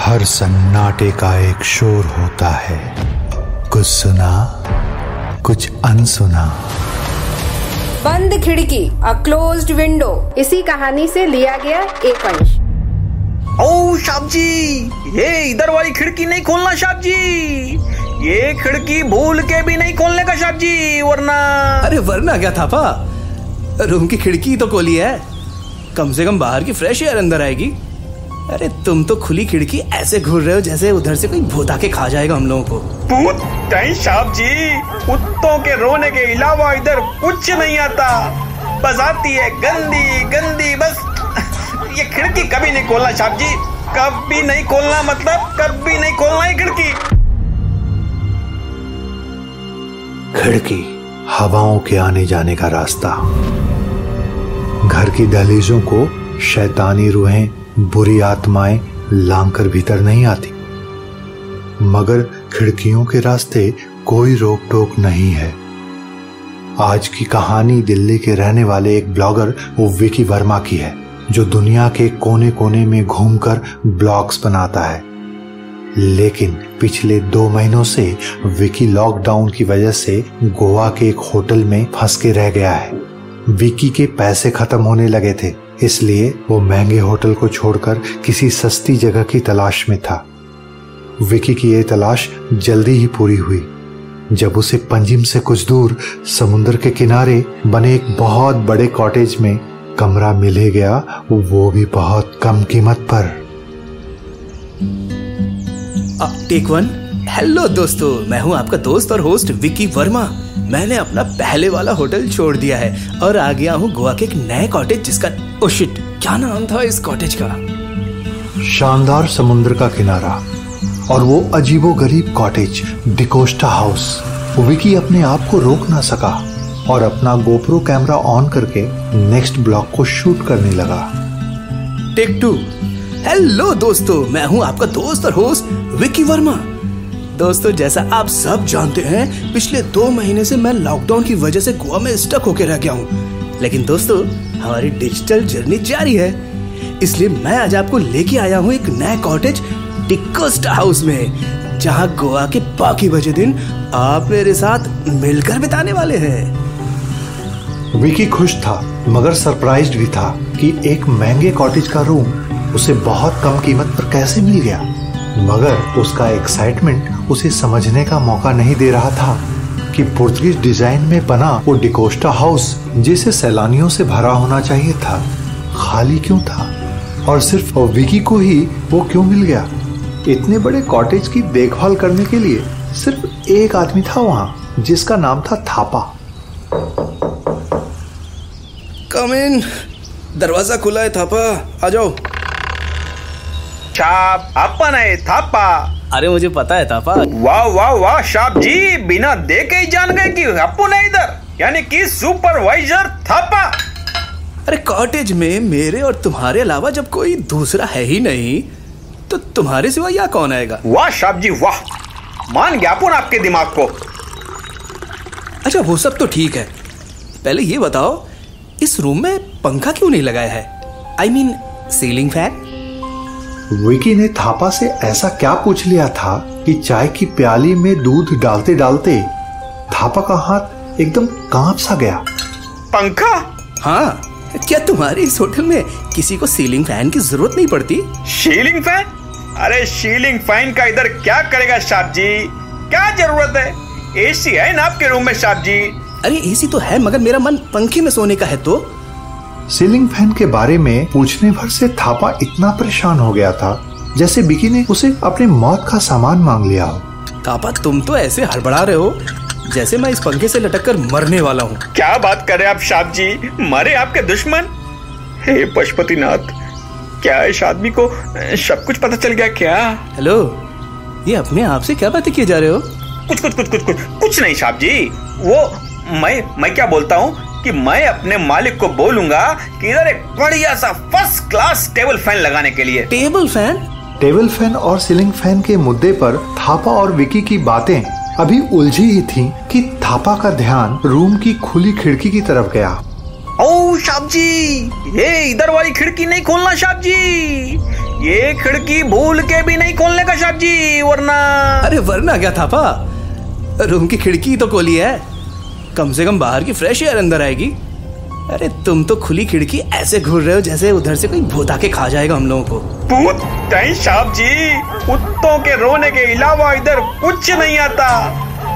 हर सन्नाटे का एक शोर होता है, कुछ सुना कुछ अनसुना। बंद खिड़की, अ क्लोज्ड विंडो, इसी कहानी से लिया गया एक अंश। ओ साहब जी, ये इधर वाली खिड़की नहीं खोलना साहब जी, ये खिड़की भूल के भी नहीं खोलने का साहब जी, वरना। अरे वरना क्या थापा, रूम की खिड़की तो खोली है, कम से कम बाहर की फ्रेश एयर अंदर आएगी। अरे तुम तो खुली खिड़की ऐसे घूर रहे हो जैसे उधर से कोई भूत आके खा जाएगा हम लोगों को। भूत नहीं साहब जी, कुत्तों के रोने के अलावा इधर कुछ नहीं आता, बस आती है गंदी गंदी बस। ये खिड़की कभी नहीं खोलना साहब जी, कभी नहीं खोलना, मतलब कभी नहीं खोलना ये खिड़की। खिड़की हवाओं के आने जाने का रास्ता। घर की दहलीजों को शैतानी रूहें, बुरी आत्माएं लांघकर भीतर नहीं आती, मगर खिड़कियों के रास्ते कोई रोक टोक नहीं है। आज की कहानी दिल्ली के रहने वाले एक ब्लॉगर विकी वर्मा की है, जो दुनिया के कोने कोने में घूमकर ब्लॉग्स बनाता है। लेकिन पिछले 2 महीनों से विकी लॉकडाउन की वजह से गोवा के एक होटल में फंस के रह गया है। विकी के पैसे खत्म होने लगे थे, इसलिए वो महंगे होटल को छोड़कर किसी सस्ती जगह की तलाश में था। विकी की ये तलाश जल्दी ही पूरी हुई जब उसे पंजिम से कुछ दूर समुद्र के किनारे बने एक बहुत बड़े कॉटेज में कमरा मिल ही गया, वो भी बहुत कम कीमत पर। टेक 1। हेलो दोस्तों, मैं हूं आपका दोस्त और होस्ट विकी वर्मा। मैंने अपना पहले वाला होटल छोड़ दिया है और आ गया हूं गोवा के एक नए कॉटेज जिसका ओह शिट, क्या नाम था इस कॉटेज का? शानदार समुद्र का किनारा और वो अजीबोगरीब कॉटेज डिकोस्टा हाउस। विकी अपने आप को रोक ना सका और अपना गोप्रो कैमरा ऑन करके नेक्स्ट ब्लॉग को शूट करने लगा। टेक 2। हेलो दोस्तों, मैं हूं आपका दोस्त और होस्ट विकी वर्मा। दोस्तों, जैसा आप सब जानते हैं, पिछले 2 महीने से मैं लॉकडाउन की वजह से गोवा में स्टक होकर रह गया हूँ। लेकिन दोस्तों, हमारी डिजिटल जर्नी जारी है, इसलिए मैं आज आपको लेके आया हूँ एक नया कॉटेज डिकोस्टा हाउस में, जहाँ गोवा के बाकी बचे दिन आप मेरे साथ मिलकर बिताने वाले हैं। विकी खुश था मगर सरप्राइज्ड भी था कि एक महंगे कॉटेज का रूम उसे बहुत कम कीमत पर कैसे मिल गया, मगर उसका एक्साइटमेंट उसे समझने का मौका नहीं दे रहा था कि पुर्तगीज डिजाइन में बना वो डिकोस्टा हाउस, जिसे सैलानियों से भरा होना चाहिए था, खाली क्यों था और सिर्फ विकी को ही वो क्यों मिल गया। इतने बड़े कॉटेज की देखभाल करने के लिए सिर्फ एक आदमी था वहाँ, जिसका नाम था थापा। कम इन, दरवाजा खुला है थापा, आ जाओ। शाप अपन है थापा। अरे मुझे पता है थापा। वाह वाह वाह शाप जी, बिना देखे ही जान गए कि अपन है इधर, यानी कि सुपरवाइजर थापा। अरे कॉटेज में मेरे और तुम्हारे अलावा जब कोई दूसरा है ही नहीं, तो तुम्हारे सिवा यहाँ कौन आएगा? वाह शाप जी वाह, मान गया अपन आपके दिमाग को। अच्छा वो सब तो ठीक है, पहले ये बताओ इस रूम में पंखा क्यों नहीं लगाया है? I mean, ceiling fan. Vicky ने थापा से ऐसा क्या पूछ लिया था कि चाय की प्याली में दूध डालते डालते थापा का हाथ एकदम कांप सा गया। पंखा? हाँ, क्या तुम्हारे इस होटल में किसी को सीलिंग फैन की जरूरत नहीं पड़ती? Ceiling fan? अरे सीलिंग फैन का इधर क्या करेगा साहब जी, क्या जरूरत है? एसी है ना आपके रूम में साहब जी? अरे एसी तो है, मगर मेरा मन पंखे में सोने का है। तो सीलिंग फैन के बारे में पूछने भर से थापा इतना परेशान हो गया था जैसे विकी ने उसे अपने मौत का सामान मांग लिया हो। थापा तुम तो ऐसे हड़बड़ा रहे हो जैसे मैं इस पंखे से लटक कर मरने वाला हूँ। क्या बात कर रहे आप साहब जी, मरे आपके दुश्मन? हे पशुपतिनाथ, क्या इस आदमी को सब कुछ पता चल गया क्या? हेलो, ये अपने आप से क्या बातें किए जा रहे हो? कुछ नहीं साहब जी, वो मैं क्या बोलता हूँ कि मैं अपने मालिक को बोलूंगा कि इधर एक बढ़िया सा फर्स्ट क्लास टेबल फैन लगाने के लिए। Table fan? टेबल फैन और सीलिंग फैन के मुद्दे पर थापा और विकी की बातें अभी उलझी ही थीं कि थापा का ध्यान रूम की खुली खिड़की की तरफ गया। ओ साहब जी, ये इधर वाली खिड़की नहीं खोलना साहब जी, ये खिड़की भूल के भी नहीं खोलने का साहब जी, वरना। अरे वरना क्या थापा, रूम की खिड़की तो खोली है, कम से कम बाहर की फ्रेश एयर अंदर आएगी। अरे तुम तो खुली खिड़की ऐसे घूर रहे हो जैसे उधर से कोई भूत आके खा जाएगा हम लोगों को। भूत नहीं साहब जी, कुत्तों के रोने के अलावा इधर कुछ नहीं आता,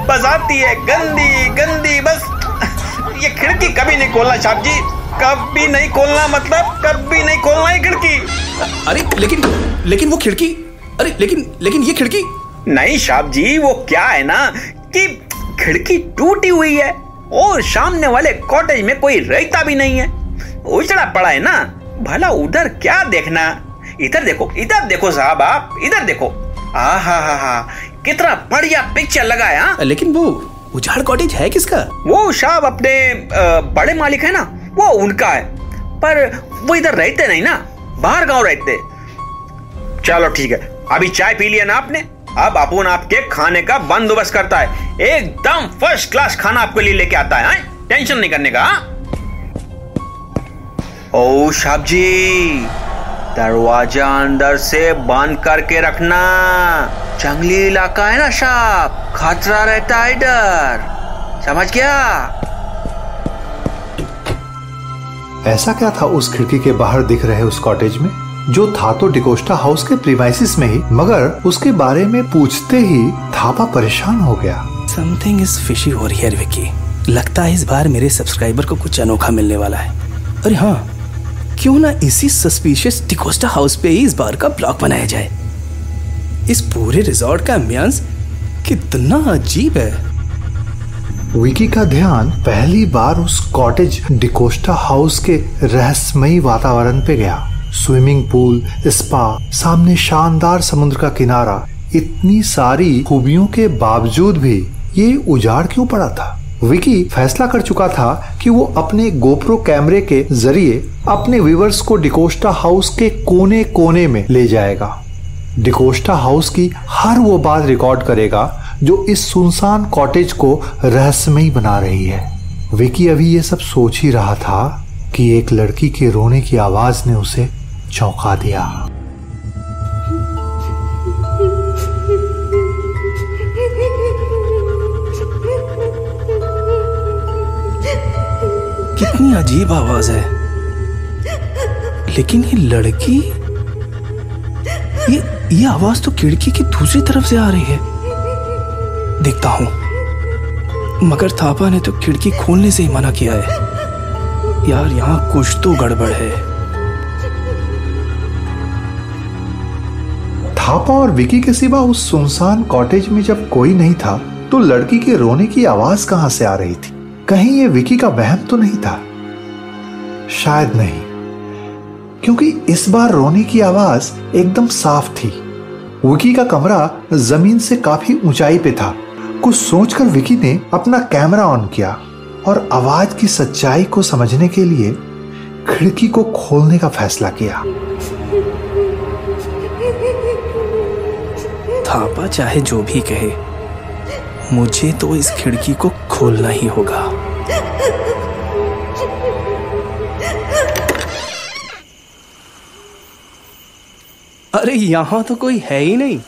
बस आती है गंदी गंदी बस। ये खिड़की कभी नहीं खोलना साहब जी, कभी नहीं खोलना, मतलब कभी नहीं खोलना ये खिड़की। अरे लेकिन वो खिड़की, अरे लेकिन ये खिड़की नहीं साहब जी, वो क्या है ना कि खिड़की टूटी हुई है और सामने वाले कॉटेज में कोई रहता भी नहीं है, उजड़ा पड़ा है ना। भला उधर क्या देखना, इधर देखो साहब, आप इधर देखो। आहा, कितना बढ़िया पिक्चर लगा है। लेकिन वो उजाड़ कॉटेज है किसका? वो साहब अपने बड़े मालिक है ना, वो उनका है, पर वो इधर रहते नहीं ना, बाहर गांव रहते। चलो ठीक है, अभी चाय पी लिया ना आपने, अब अपन आपके खाने का बंदोबस्त करता है, एकदम फर्स्ट क्लास खाना आपके लिए लेके आता है, टेंशन नहीं करने का। ओ साहब जी, दरवाजा अंदर से बंद करके रखना, जंगली इलाका है ना साहब, खतरा रहता है इधर, समझ गया? ऐसा क्या था उस खिड़की के बाहर दिख रहे उस कॉटेज में, जो था तो डिकोस्टा हाउस के प्रीमाइसिस में ही, मगर उसके बारे में पूछते ही थापा परेशान हो गया। Something is fishy over here Vicky, लगता है इस बार मेरे सब्सक्राइबर को कुछ अनोखा मिलने वाला है। अरे हाँ, क्यों ना इसी सस्पिशियस डिकोस्टा हाउस पे ही इस बार का ब्लॉग बनाया जाए। इस पूरे रिजॉर्ट का एम्बियंस कितना अजीब है। विकी का ध्यान पहली बार उस कॉटेज डिकोस्टा हाउस के रहस्यमयी वातावरण पे गया। स्विमिंग पूल, स्पा, सामने शानदार समुद्र का किनारा, इतनी सारी खूबियों के बावजूद भी ये उजाड़ क्यों पड़ा था? विकी फैसला कर चुका था कि वो अपने गोप्रो कैमरे के जरिए अपने व्यूअर्स को डिकोस्टा हाउस के कोने कोने में ले जाएगा। डिकोस्टा हाउस की हर वो बात रिकॉर्ड करेगा जो इस सुनसान कॉटेज को रहस्यमयी बना रही है। विकी अभी ये सब सोच ही रहा था कि एक लड़की के रोने की आवाज ने उसे चौंका दिया। कितनी अजीब आवाज है, लेकिन ये लड़की, ये आवाज तो खिड़की की दूसरी तरफ से आ रही है। देखता हूं, मगर थापा ने तो खिड़की खोलने से ही मना किया है। यार यहाँ कुछ तो गड़बड़ है। थापा और विकी के सिवा उस सुनसान कॉटेज में जब कोई नहीं था तो लड़की के रोने की आवाज कहां से आ रही थी? कहीं ये विकी का वहम तो नहीं था? शायद नहीं, क्योंकि इस बार रोने की आवाज एकदम साफ थी। विकी का कमरा जमीन से काफी ऊंचाई पे था। कुछ सोचकर विकी ने अपना कैमरा ऑन किया और आवाज की सच्चाई को समझने के लिए खिड़की को खोलने का फैसला किया। थापा चाहे जो भी कहे, मुझे तो इस खिड़की को खोलना ही होगा। अरे यहाँ तो कोई है ही नहीं।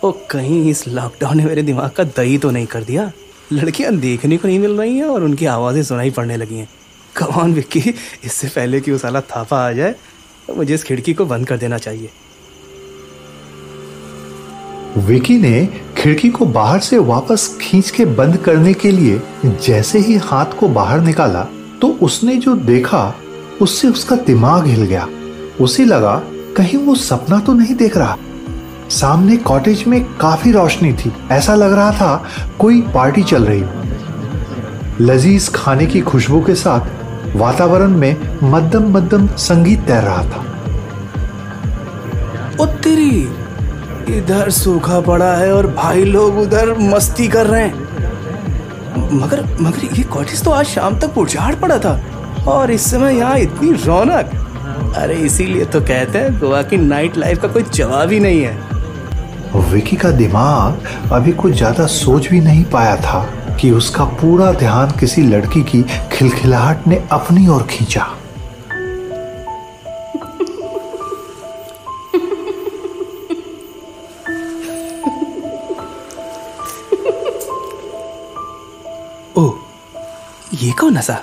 ओ कहीं इस लॉकडाउन ने मेरे दिमाग का दही तो नहीं कर दिया। लड़कियां देखने को नहीं मिल रही हैं और उनकी आवाजें सुनाई पड़ने लगी हैं। कम ऑन विक्की, इससे पहले कि वो साला थापा आ जाए तो मुझे इस खिड़की को बंद कर देना चाहिए। विकी ने खिड़की को बाहर से वापस खींच के बंद करने के लिए जैसे ही हाथ को बाहर निकाला तो उसने जो देखा उससे उसका दिमाग हिल गया। उसे लगा कहीं वो सपना तो नहीं देख रहा। सामने कॉटेज में काफी रोशनी थी, ऐसा लग रहा था कोई पार्टी चल रही हो। लजीज खाने की खुशबू के साथ वातावरण में मध्यम मध्यम संगीत तैर रहा था। ओ तेरी, इधर सूखा पड़ा है और भाई लोग उधर मस्ती कर रहे हैं। मगर ये कॉटेज तो आज शाम तक उजाड़ पड़ा था और इस समय यहाँ इतनी रौनक। अरे इसीलिए तो कहते हैं गोवा की नाइट लाइफ का कोई जवाब ही नहीं है। विकी का दिमाग अभी कुछ ज्यादा सोच भी नहीं पाया था कि उसका पूरा ध्यान किसी लड़की की खिलखिलाहट ने अपनी ओर खींचा। ये कौन हंसा?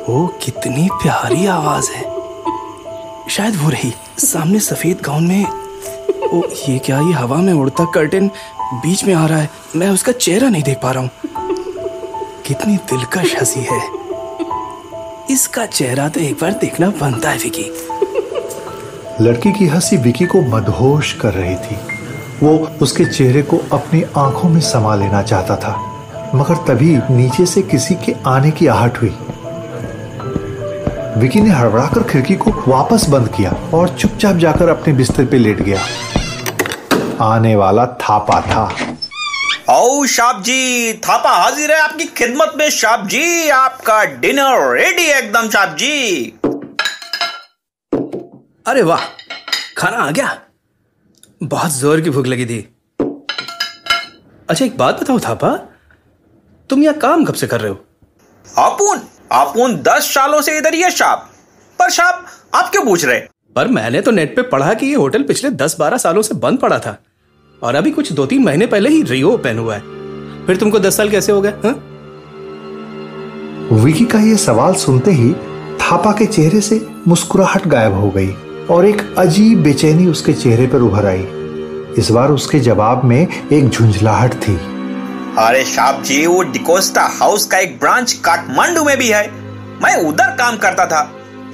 ओ कितनी प्यारी आवाज है। शायद वो रही सामने सफेद गाउन में। ओ ये क्या, ये हवा में उड़ता कर्टेन बीच में आ रहा है, मैं उसका चेहरा नहीं देख पा रहा हूँ। कितनी दिलकश हंसी है। इसका चेहरा तो एक बार देखना बनता है विकी। लड़की की हंसी विकी को मदहोश कर रही थी। वो उसके चेहरे को अपनी आंखों में समा लेना चाहता था, मगर तभी नीचे से किसी के आने की आहट हुई। विकी ने हड़बड़ाकर खिड़की को वापस बंद किया और चुपचाप जाकर अपने बिस्तर पे लेट गया। आने वाला थापा था। ओ शाप जी, थापा हाजिर है आपकी खिदमत में। शाप जी, आपका डिनर रेडी है एकदम। शाप जी। अरे वाह, खाना आ गया। बहुत जोर की भूख लगी थी। अच्छा एक बात बताओ थापा, तुम यहाँ काम कब से कर रहे हो? आपून 10 सालों से इधर ही है शाप। पर शाप आप क्यों पूछ रहे? पर मैंने तो नेट पे पढ़ा कि ये होटल पिछले 10-12 सालों से बंद पड़ा था और अभी कुछ 2-3 महीने पहले ही रीओपन हुआ है। फिर तुमको 10 साल कैसे हो गए? विकी का ये सवाल सुनते ही थापा के चेहरे से मुस्कुराहट गायब हो गई और एक अजीब बेचैनी उसके चेहरे पर उभर आई। इस बार उसके जवाब में एक झुंझलाहट थी। अरे शाप जी, वो डिकोस्टा हाउस का एक ब्रांच काठमांडू में भी है। मैं उधर काम करता था।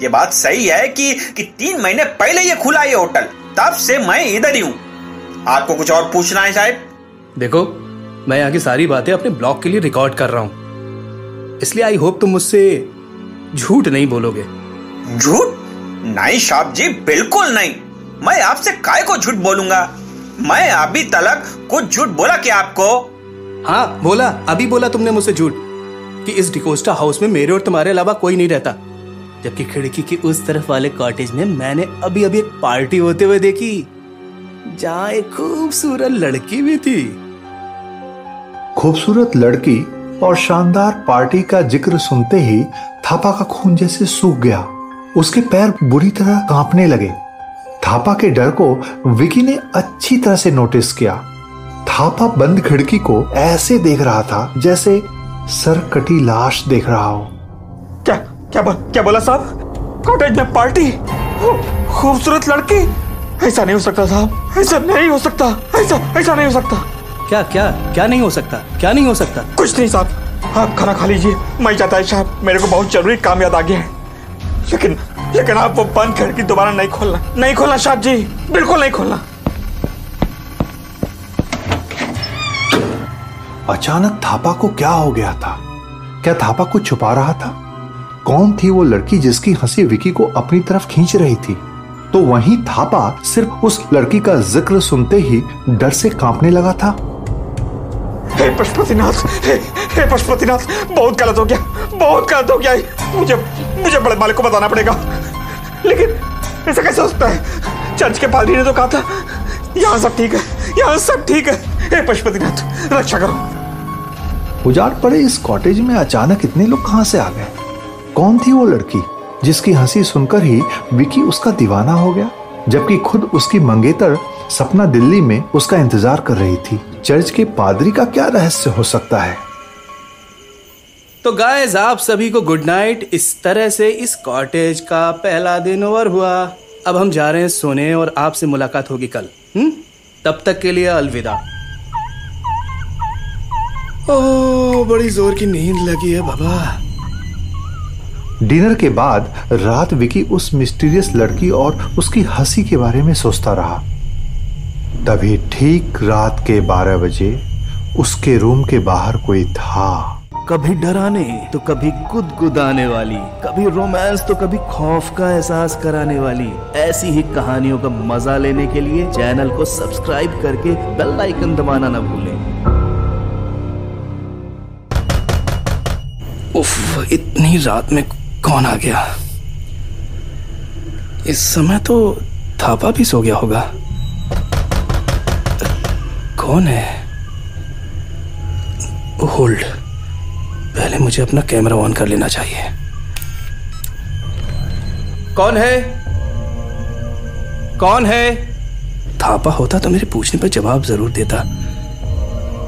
ये बात सही है कि 3 महीने पहले ये खुला ये होटल, तब से मैं इधर ही हूँ। आपको कुछ और पूछना है शायद? देखो, मैं यहाँ की सारी बातें अपने ब्लॉग के लिए रिकॉर्ड कर रहा हूँ, इसलिए आई होप तुम मुझसे झूठ नहीं बोलोगे। झूठ नहीं शाप जी, बिल्कुल नहीं। मैं आपसे काय को झूठ बोलूंगा? मैं अभी तक कुछ झूठ बोला क्या आपको? हाँ बोला, अभी बोला तुमने मुझसे झूठ कि इस डिकोस्टा हाउस में मेरे और तुम्हारे अलावा कोई नहीं रहता, जबकि खिड़की के उस तरफ वाले कॉटेज में मैंने अभी अभी एक पार्टी होते हुए देखी जहाँ एक खूबसूरत लड़की भी थी। खूबसूरत लड़की और शानदार पार्टी का जिक्र सुनते ही थापा का खून जैसे सूख गया। उसके पैर बुरी तरह कांपने लगे। थापा के डर को विकी ने अच्छी तरह से नोटिस किया। थापा बंद खिड़की को ऐसे देख रहा था जैसे सर कटी लाश देख रहा हो। क्या बोला साहब? कॉटेज में पार्टी? खूबसूरत लड़की? ऐसा नहीं हो सकता साहब, ऐसा नहीं हो सकता, ऐसा नहीं हो सकता। क्या नहीं हो सकता? क्या नहीं हो सकता? कुछ नहीं साहब, आप खाना खा लीजिए, मैं जाता है साहब, मेरे को बहुत जरूरी काम याद आ गया है। लेकिन आप वो बंद खिड़की दोबारा नहीं खोलना साहब जी, बिल्कुल नहीं खोलना। अचानक थापा को क्या हो गया था? क्या थापा कुछ छुपा रहा था? कौन थी वो लड़की जिसकी हंसी विकी को अपनी तरफ खींच रही थी? तो वहीं थापा सिर्फ उस लड़की का जिक्र सुनते ही डर से कांपने लगा था। हे पशुपतिनाथ, बहुत गलत हो गया। मुझे बड़े मालिक को बताना पड़ेगा। लेकिन ऐसा कैसे हो सकता है? चर्च के पादरी ने तो कहा था यहाँ सब ठीक है। हे पशुपतिनाथ, रक्षा करो। उजाड़ पड़े इस कॉटेज में अचानक इतने लोग कहां से आ गए? कौन थी वो लड़की जिसकी हंसी सुनकर ही विकी उसका दीवाना हो गया, जबकि खुद उसकी मंगेतर सपना दिल्ली में उसका इंतजार कर रही थी? चर्च के पादरी का क्या रहस्य हो सकता है? तो गाइस, आप सभी को गुड नाइट। इस तरह से इस कॉटेज का पहला दिन ओवर हुआ। अब हम जा रहे हैं सोने और आपसे मुलाकात होगी कल। तब तक के लिए अलविदा। ओह, बड़ी जोर की नींद लगी है बाबा। डिनर के बाद रात विकी उस मिस्टीरियस लड़की और उसकी हंसी के बारे में सोचता रहा। तभी ठीक रात के 12 बजे उसके रूम के बाहर कोई था। कभी डराने तो कभी गुदगुदाने वाली, कभी रोमांस तो कभी खौफ का एहसास कराने वाली ऐसी ही कहानियों का मजा लेने के लिए चैनल को सब्सक्राइब करके बेल आइकन दबाना ना भूलें। उफ, इतनी रात में कौन आ गया? इस समय तो थापा भी सो गया होगा। कौन है? होल्ड, पहले मुझे अपना कैमरा ऑन कर लेना चाहिए। कौन है? थापा होता तो मेरे पूछने पर जवाब जरूर देता।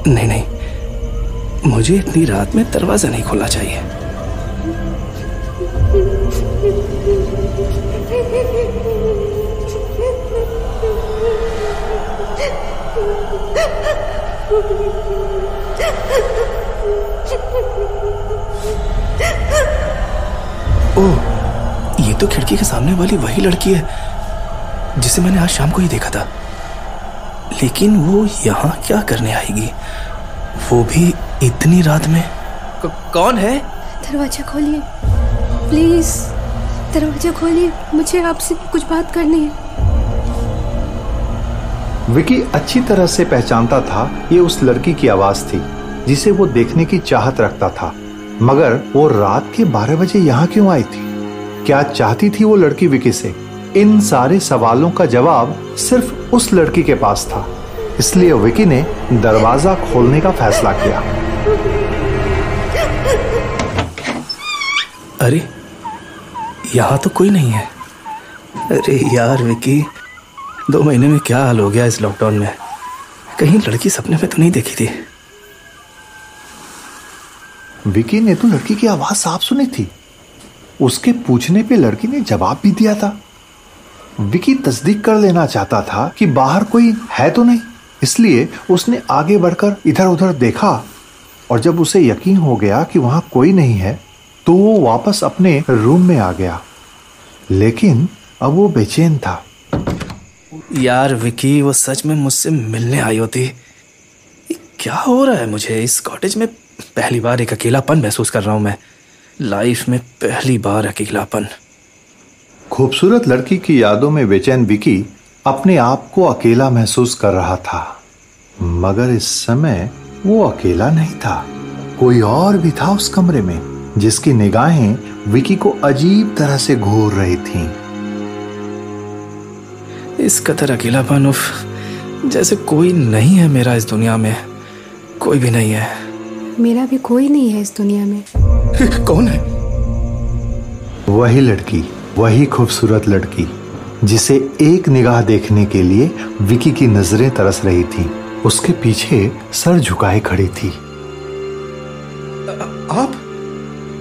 नहीं, मुझे इतनी रात में दरवाजा नहीं खोलना चाहिए। ओह, ये तो खिड़की के सामने वाली वही लड़की है जिसे मैंने आज शाम को ही देखा था। लेकिन वो यहाँ क्या करने आएगी, वो भी इतनी रात में? कौन है? दरवाजा खोलिए प्लीज, दरवाजा खोलिए, मुझे आपसे कुछ बात करनी है। विकी अच्छी तरह से पहचानता था ये उस लड़की की आवाज थी जिसे वो देखने की चाहत रखता था। मगर वो रात के 12 बजे यहाँ क्यों आई थी? क्या चाहती थी वो लड़की विकी से? इन सारे सवालों का जवाब सिर्फ उस लड़की के पास था। इसलिए विकी ने दरवाजा खोलने का फैसला किया। अरे यहाँ तो कोई नहीं है। अरे यार विकी, 2 महीने में क्या हाल हो गया इस लॉकडाउन में। कहीं लड़की सपने में तो नहीं देखी थी? विकी ने तो लड़की की आवाज साफ सुनी थी। उसके पूछने पे लड़की ने जवाब भी दिया था। विकी तस्दीक कर लेना चाहता था कि बाहर कोई है तो नहीं, इसलिए उसने आगे बढ़कर इधर उधर देखा और जब उसे यकीन हो गया कि वहां कोई नहीं है तो वो वापस अपने रूम में आ गया। लेकिन अब वो बेचैन था। यार विकी, वो सच में मुझसे मिलने आई होती। क्या हो रहा है मुझे इस कॉटेज में? पहली बार एक अकेलापन महसूस कर रहा हूं मैं। लाइफ में पहली बार अकेलापन। खूबसूरत लड़की की यादों में बेचैन विकी अपने आप को अकेला महसूस कर रहा था। मगर इस समय वो अकेला नहीं था, कोई और भी था उस कमरे में जिसकी निगाहें विकी को अजीब तरह से घूर रही थीं। इस कदर अकेलापन, उफ, जैसे कोई नहीं है मेरा इस दुनिया में। कोई भी नहीं है। मेरा भी कोई नहीं है इस दुनिया में। कौन है? वही लड़की, वही खूबसूरत लड़की जिसे एक निगाह देखने के लिए विकी की नजरें तरस रही थीं। उसके पीछे सर झुकाए खड़ी थी।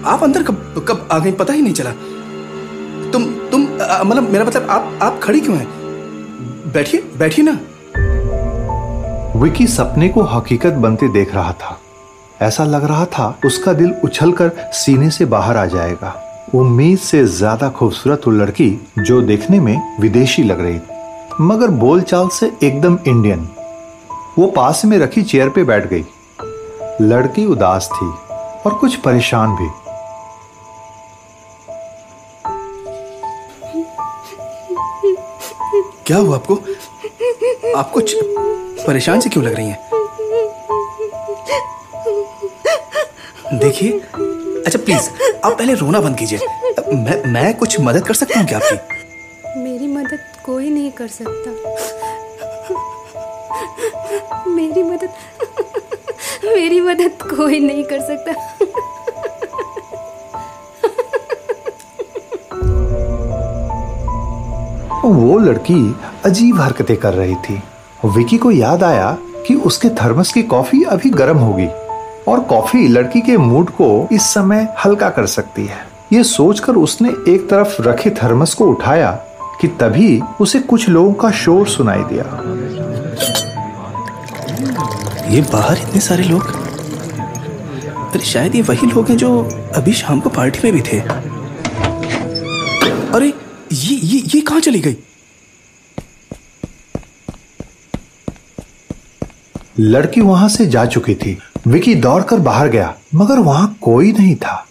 आप अंदर कब आ गई पता ही नहीं चला। तुम मतलब मेरा मतलब आप खड़ी क्यों हैं? बैठिए ना। विकी सपने को हकीकत बनते देख रहा था। ऐसा लग रहा था उसका दिल उछलकर सीने से बाहर आ जाएगा। उम्मीद से ज्यादा खूबसूरत वो लड़की जो देखने में विदेशी लग रही मगर बोलचाल से एकदम इंडियन। वो पास में रखी चेयर पे बैठ गई। लड़की उदास थी और कुछ परेशान भी। क्या हुआ आपको? आप कुछ परेशान से क्यों लग रही हैं? देखिए, अच्छा प्लीज आप पहले रोना बंद कीजिए। मैं कुछ मदद कर सकता हूँ क्या आपकी? मेरी मदद कोई नहीं कर सकता। मेरी मदद कोई नहीं कर सकता। वो लड़की अजीब हरकतें कर रही थी। विकी को याद आया कि उसके थर्मस की कॉफी अभी गर्म होगी और कॉफी लड़की के मूड को इस समय हल्का कर सकती है। ये सोचकर उसने एक तरफ रखे थर्मस को उठाया कि तभी उसे कुछ लोगों का शोर सुनाई दिया। ये बाहर इतने सारे लोग, अरे शायद ये वही लोग हैं जो अभी शाम को पार्टी में भी थे। अरे ये कहाँ चली गई? लड़की वहां से जा चुकी थी। विकी दौड़कर बाहर गया मगर वहां कोई नहीं था।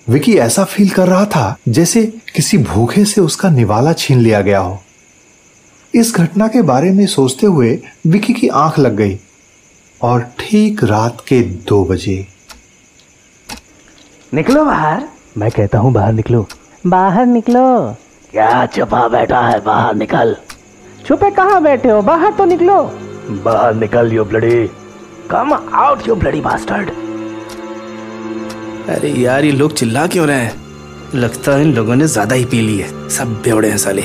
विकी ऐसा फील कर रहा था जैसे किसी भूखे से उसका निवाला छीन लिया गया हो। इस घटना के बारे में सोचते हुए विकी की आंख लग गई और ठीक रात के 2 बजे। निकलो बाहर। मैं कहता हूँ बाहर निकलो। बाहर निकलो। क्या छुपा बैठा है? बाहर निकल। छुपे कहाँ बैठे हो? बाहर तो निकलो। बाहर निकल you bloody. Come out you bloody bastard. अरे यार, ये लोग चिल्ला क्यों रहे हैं? लगता है इन लोगों ने ज्यादा ही पी ली है। सब बेवड़े हैं साले।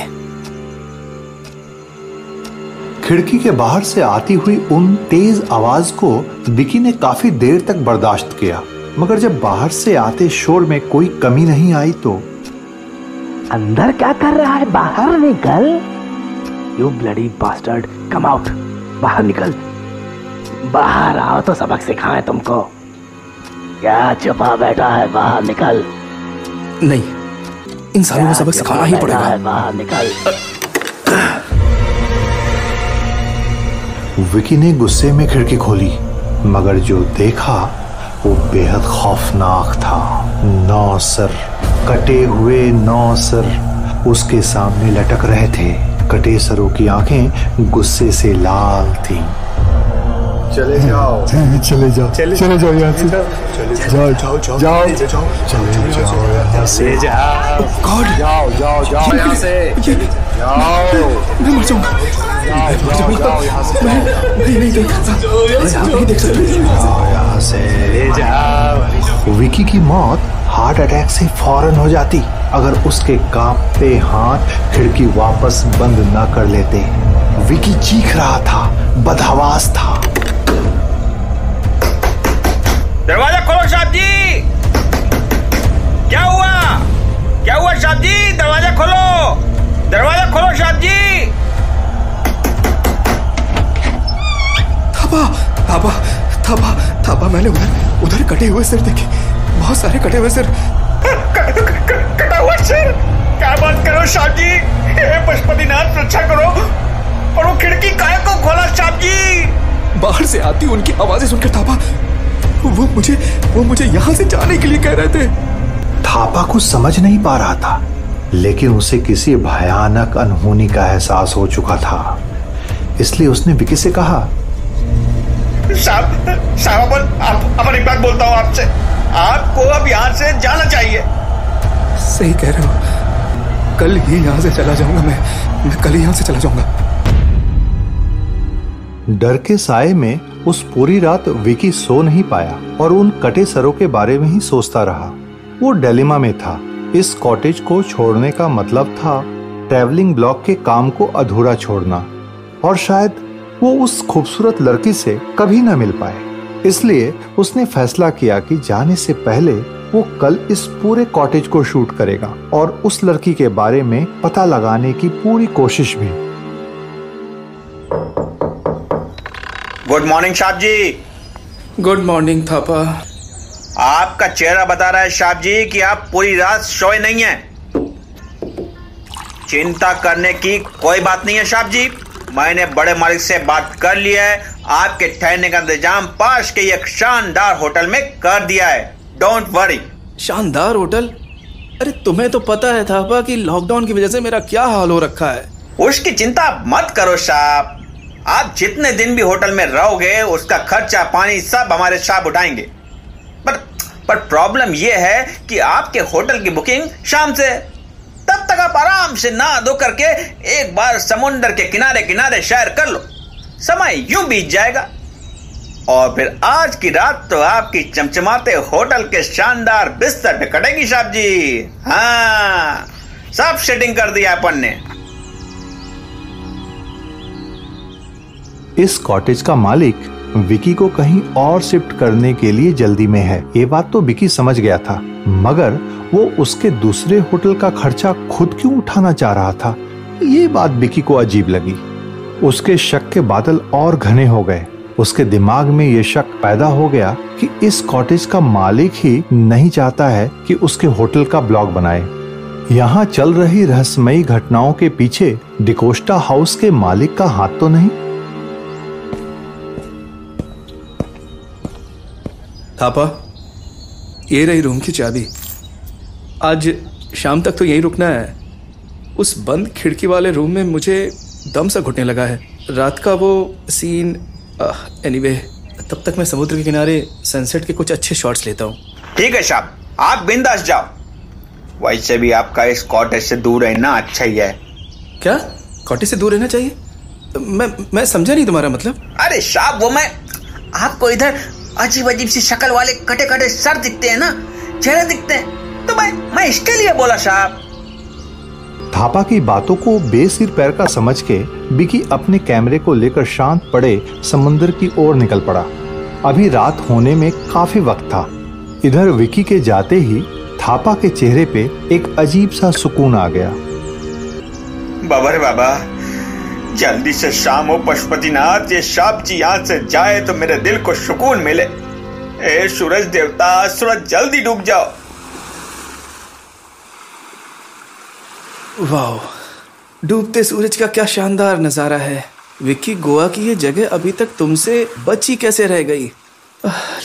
खिड़की के बाहर से आती हुई उन तेज आवाज को विकी ने काफी देर तक बर्दाश्त किया मगर जब बाहर से आते शोर में कोई कमी नहीं आई तो अंदर क्या कर रहा है? बाहर निकल। You bloody bastard, come out. बाहर निकल। बाहर आओ तो सबक सिखाएं तुमको। क्या छुपा बैठा है? बाहर निकल। नहीं, इन सालों में सबक सिखाना ही पड़ेगा। बाहर निकल। विकी ने गुस्से में खिड़की खोली, मगर जो देखा वो बेहद खौफनाक था। 9 सर, कटे हुए 9 सर उसके सामने लटक रहे थे। कटे सरों की आंखें गुस्से से लाल थीं। चले जाओ, चले जाओ, चले जाओ यहाँ से, जाओ जाओ जाओ जाओ, चले जाओ यहाँ से, गॉड, जाओ जाओ जाओ यहाँ से, जाओ, मैं मर जाऊंगा, जाओ यहाँ से, मैं नहीं देख सकता, नहीं देख सकता, जाओ यहाँ से, ले जाओ। विकी की मौत हार्ट अटैक से फौरन हो जाती अगर उसके कांपते हाथ खिड़की वापस बंद न कर लेते। विकी चीख रहा था, बदहवास था। दरवाजा खोलो साहब जी। क्या हुआ? क्या हुआ साहब जी? दरवाजा खोलो, दरवाजा खोलो साहब जी। थापा, थापा, थापा, थापा, मैंने उधर कटे हुए सिर देखे, बहुत सारे कटे हुए सिर। कटा हुआ सिर? क्या बात करो साहब जी? हे पशुपतिनाथ, रक्षा करो। और वो खिड़की काहे को खोला साहब जी? बाहर से आती उनकी आवाजें सुनकर थापा, वो मुझे यहाँ से जाने के लिए कह रहे थे। थापा कुछ समझ नहीं पा रहा था, लेकिन उसे किसी भयानक अनहोनी का एहसास हो चुका था। इसलिए उसने विकी से कहा, साहब अपन एक बात बोलता हूँ आपसे, आपको अब यहाँ से जाना चाहिए। सही कह रहे हो, कल ही यहाँ से चला जाऊंगा। मैं कल ही यहाँ से चला जाऊंगा। डर के साए में उस पूरी रात विकी सो नहीं पाया और उन कटे सरों के बारे में ही सोचता रहा। वो डिलेमा में था। इस कॉटेज को छोड़ने का मतलब था ट्रैवलिंग ब्लॉक के काम को अधूरा छोड़ना, और शायद वो उस खूबसूरत लड़की से कभी न मिल पाए। इसलिए उसने फैसला किया कि जाने से पहले वो कल इस पूरे कॉटेज को शूट करेगा और उस लड़की के बारे में पता लगाने की पूरी कोशिश भी। गुड मॉर्निंग साहब जी। Good morning Thapa. आपका चेहरा बता रहा है साहब जी कि आप पूरी रात सोए नहीं हैं। चिंता करने की कोई बात नहीं है साहब जी, मैंने बड़े मालिक से बात कर लिया है। आपके ठहरने का इंतजाम पास के एक शानदार होटल में कर दिया है। Don't worry. शानदार होटल? अरे तुम्हें तो पता है थापा कि लॉकडाउन की वजह से मेरा क्या हाल हो रखा है। उसकी चिंता मत करो साहब, आप जितने दिन भी होटल में रहोगे उसका खर्चा पानी सब हमारे साहब उठाएंगे। पर प्रॉब्लम यह है कि आपके होटल की बुकिंग शाम से, तब तक आप आराम से नहा धो करके एक बार समुद्र के किनारे किनारे सैर कर लो, समय यूं बीत जाएगा। और फिर आज की रात तो आपकी चमचमाते होटल के शानदार बिस्तर पे कटेगी साहब जी। हाँ, सब सेटिंग कर दिया अपन ने। इस कॉटेज का मालिक विकी को कहीं और शिफ्ट करने के लिए जल्दी में है, ये बात तो विकी समझ गया था, मगर वो उसके दूसरे होटल का खर्चा खुद क्यों उठाना चाह रहा था, ये बात विकी को अजीब लगी। उसके शक के बादल और घने हो गए। उसके दिमाग में ये शक पैदा हो गया कि इस कॉटेज का मालिक ही नहीं चाहता है कि उसके होटल का ब्लॉग बनाए। यहाँ चल रही रहस्यमयी घटनाओं के पीछे डिकोस्टा हाउस के मालिक का हाथ तो नहीं। थापा, ये रही रूम की चाबी। आज शाम तक तो यहीं रुकना है। उस बंद खिड़की वाले रूम में मुझे दम सा घुटने लगा है। रात का वो सीन, एनीवे, तब तक मैं समुद्र के किनारे सनसेट के कुछ अच्छे शॉट्स लेता हूँ। ठीक है साहब, आप बिंदास जाओ। वैसे भी आपका इस कॉटेज से दूर रहना अच्छा ही है। क्या कॉटेज से दूर रहना चाहिए? मैं समझा नहीं तुम्हारा मतलब। अरे साहब, वो मैं आपको इधर अजीब अजीब सी शक्ल वाले कटे कटे सर दिखते हैं ना, चेहरे दिखते हैं, तो मैं इसके लिए बोला साहब। थापा की बातों को बेसिर पैर का समझ के विकी अपने कैमरे को लेकर शांत पड़े समुद्र की ओर निकल पड़ा। अभी रात होने में काफी वक्त था। इधर विकी के जाते ही थापा के चेहरे पे एक अजीब सा सुकून आ गया। बाबा रे बाबा, जल्दी से शाम हो पशुपतिनाथ, ये शाप जी यहाँ से जाए तो मेरे दिल को सुकून मिले। ए सूरज देवता, सूरज जल्दी डूब जाओ। वाह, डूबते सूरज का क्या शानदार नजारा है। विक्की, गोवा की ये जगह अभी तक तुमसे बची कैसे रह गई?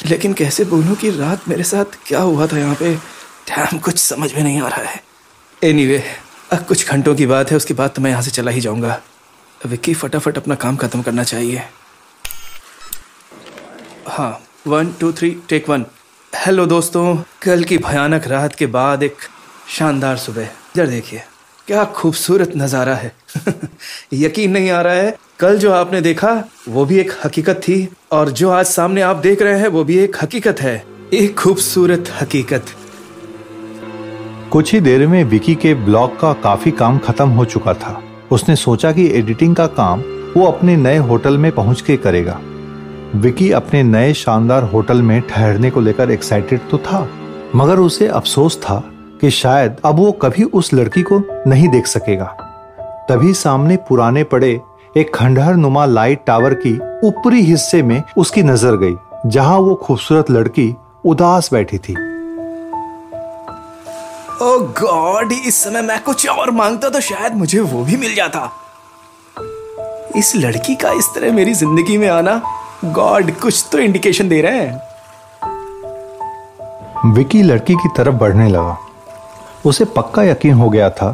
लेकिन कैसे बोलूं कि रात मेरे साथ क्या हुआ था यहाँ पे, डैम कुछ समझ में नहीं आ रहा है। एनीवे, अब कुछ घंटों की बात है, उसके बाद तो मैं यहाँ से चला ही जाऊंगा। विक्की, फटाफट अपना काम खत्म करना चाहिए। हाँ, 1 2 3 टेक 1। हेलो दोस्तों, कल की भयानक रात के बाद एक शानदार सुबह। जरा देखिए क्या खूबसूरत नज़ारा है। यकीन नहीं आ रहा है, कल जो आपने देखा वो भी एक हकीकत थी, और जो आज सामने आप देख रहे हैं वो भी एक हकीकत है, एक खूबसूरत हकीकत। कुछ ही देर में विकी के ब्लॉग का काफी काम खत्म हो चुका था। उसने सोचा कि एडिटिंग का काम वो अपने नए होटल में पहुंच के करेगा। विकी अपने नए शानदार होटल में ठहरने को लेकर एक्साइटेड तो था, मगर उसे अफसोस था कि शायद अब वो कभी उस लड़की को नहीं देख सकेगा। तभी सामने पुराने पड़े एक खंडहर नुमा लाइट टावर की ऊपरी हिस्से में उसकी नजर गई, जहां वो खूबसूरत लड़की उदास बैठी थी। ओह गॉड, इस समय मैं कुछ और मांगता तो शायद मुझे वो भी मिल जाता। इस लड़की का इस तरह मेरी जिंदगी में आना, गॉड कुछ तो इंडिकेशन दे रहे हैं। विकी लड़की की तरफ बढ़ने लगा। उसे पक्का यकीन हो गया था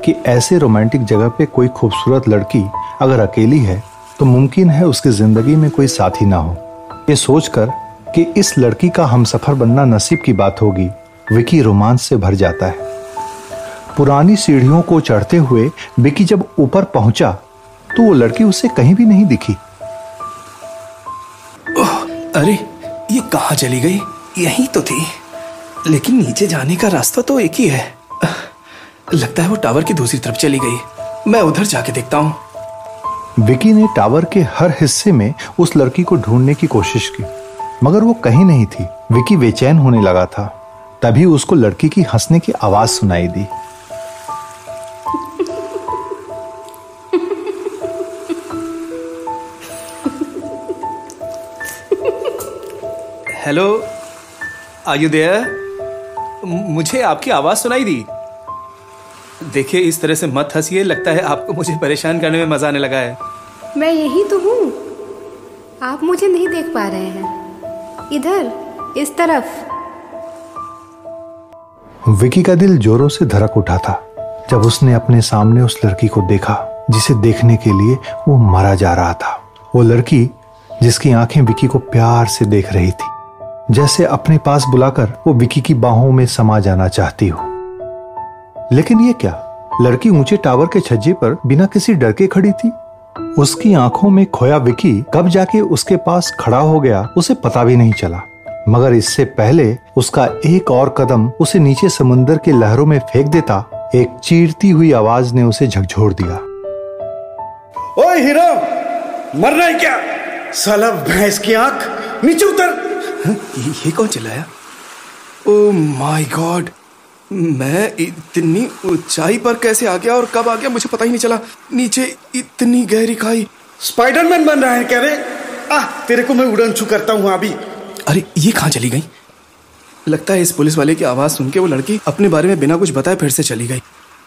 कि ऐसे रोमांटिक जगह पे कोई खूबसूरत लड़की अगर अकेली है तो मुमकिन है उसकी जिंदगी में कोई साथी ना हो। ये सोचकर कि इस लड़की का हमसफर बनना नसीब की बात होगी, विकी रोमांच से भर जाता है। पुरानी सीढ़ियों को चढ़ते हुए विकी जब ऊपर पहुंचा तो वो लड़की उसे कहीं भी नहीं दिखी। अरे ये कहाँ चली गई? यहीं तो थी, लेकिन नीचे जाने का रास्ता तो एक ही है। लगता है वो टावर की दूसरी तरफ चली गई। मैं उधर जाके देखता हूँ। विकी ने टावर के हर हिस्से में उस लड़की को ढूंढने की कोशिश की, मगर वो कहीं नहीं थी। विकी बेचैन होने लगा था। तभी उसको लड़की की हंसने की आवाज सुनाई दी। Hello, are you there? मुझे आपकी आवाज सुनाई दी। देखिए, इस तरह से मत हंसिए, लगता है आपको मुझे परेशान करने में मजा आने लगा है। मैं यही तो हूँ, आप मुझे नहीं देख पा रहे हैं। इधर, इस तरफ। विकी का दिल जोरों से धड़क उठा था जब उसने अपने सामने उस लड़की को देखा जिसे देखने के लिए वो मरा जा रहा था। वो लड़की जिसकी आंखें विकी को प्यार से देख रही थी, जैसे अपने पास बुलाकर वो विकी की बाहों में समा जाना चाहती हो। लेकिन ये क्या, लड़की ऊंचे टावर के छज्जे पर बिना किसी डर के खड़ी थी। उसकी आंखों में खोया विकी कब जाके उसके पास खड़ा हो गया उसे पता भी नहीं चला, मगर इससे पहले उसका एक और कदम उसे नीचे समुंदर के लहरों में फेंक देता, एक चीरती हुई आवाज ने उसे झकझोर दिया। ओए हीरो, मरना है क्या? साला भैंस की आंख, नीचे उतर। ये कौन चिल्लाया? ओह माय गॉड, मैं इतनी ऊंचाई पर कैसे आ गया और कब आ गया मुझे पता ही नहीं चला। नीचे इतनी गहरी खाई। स्पाइडरमैन बन रहा है क्या रे? तेरे को मैं उड़न छू करता हूँ अभी। अरे ये कहाँ चली गई? लगता है इस पुलिस वाले की आवाज सुन के वो लड़की अपने बारे में बिना कुछ बताए फिर से चली गई।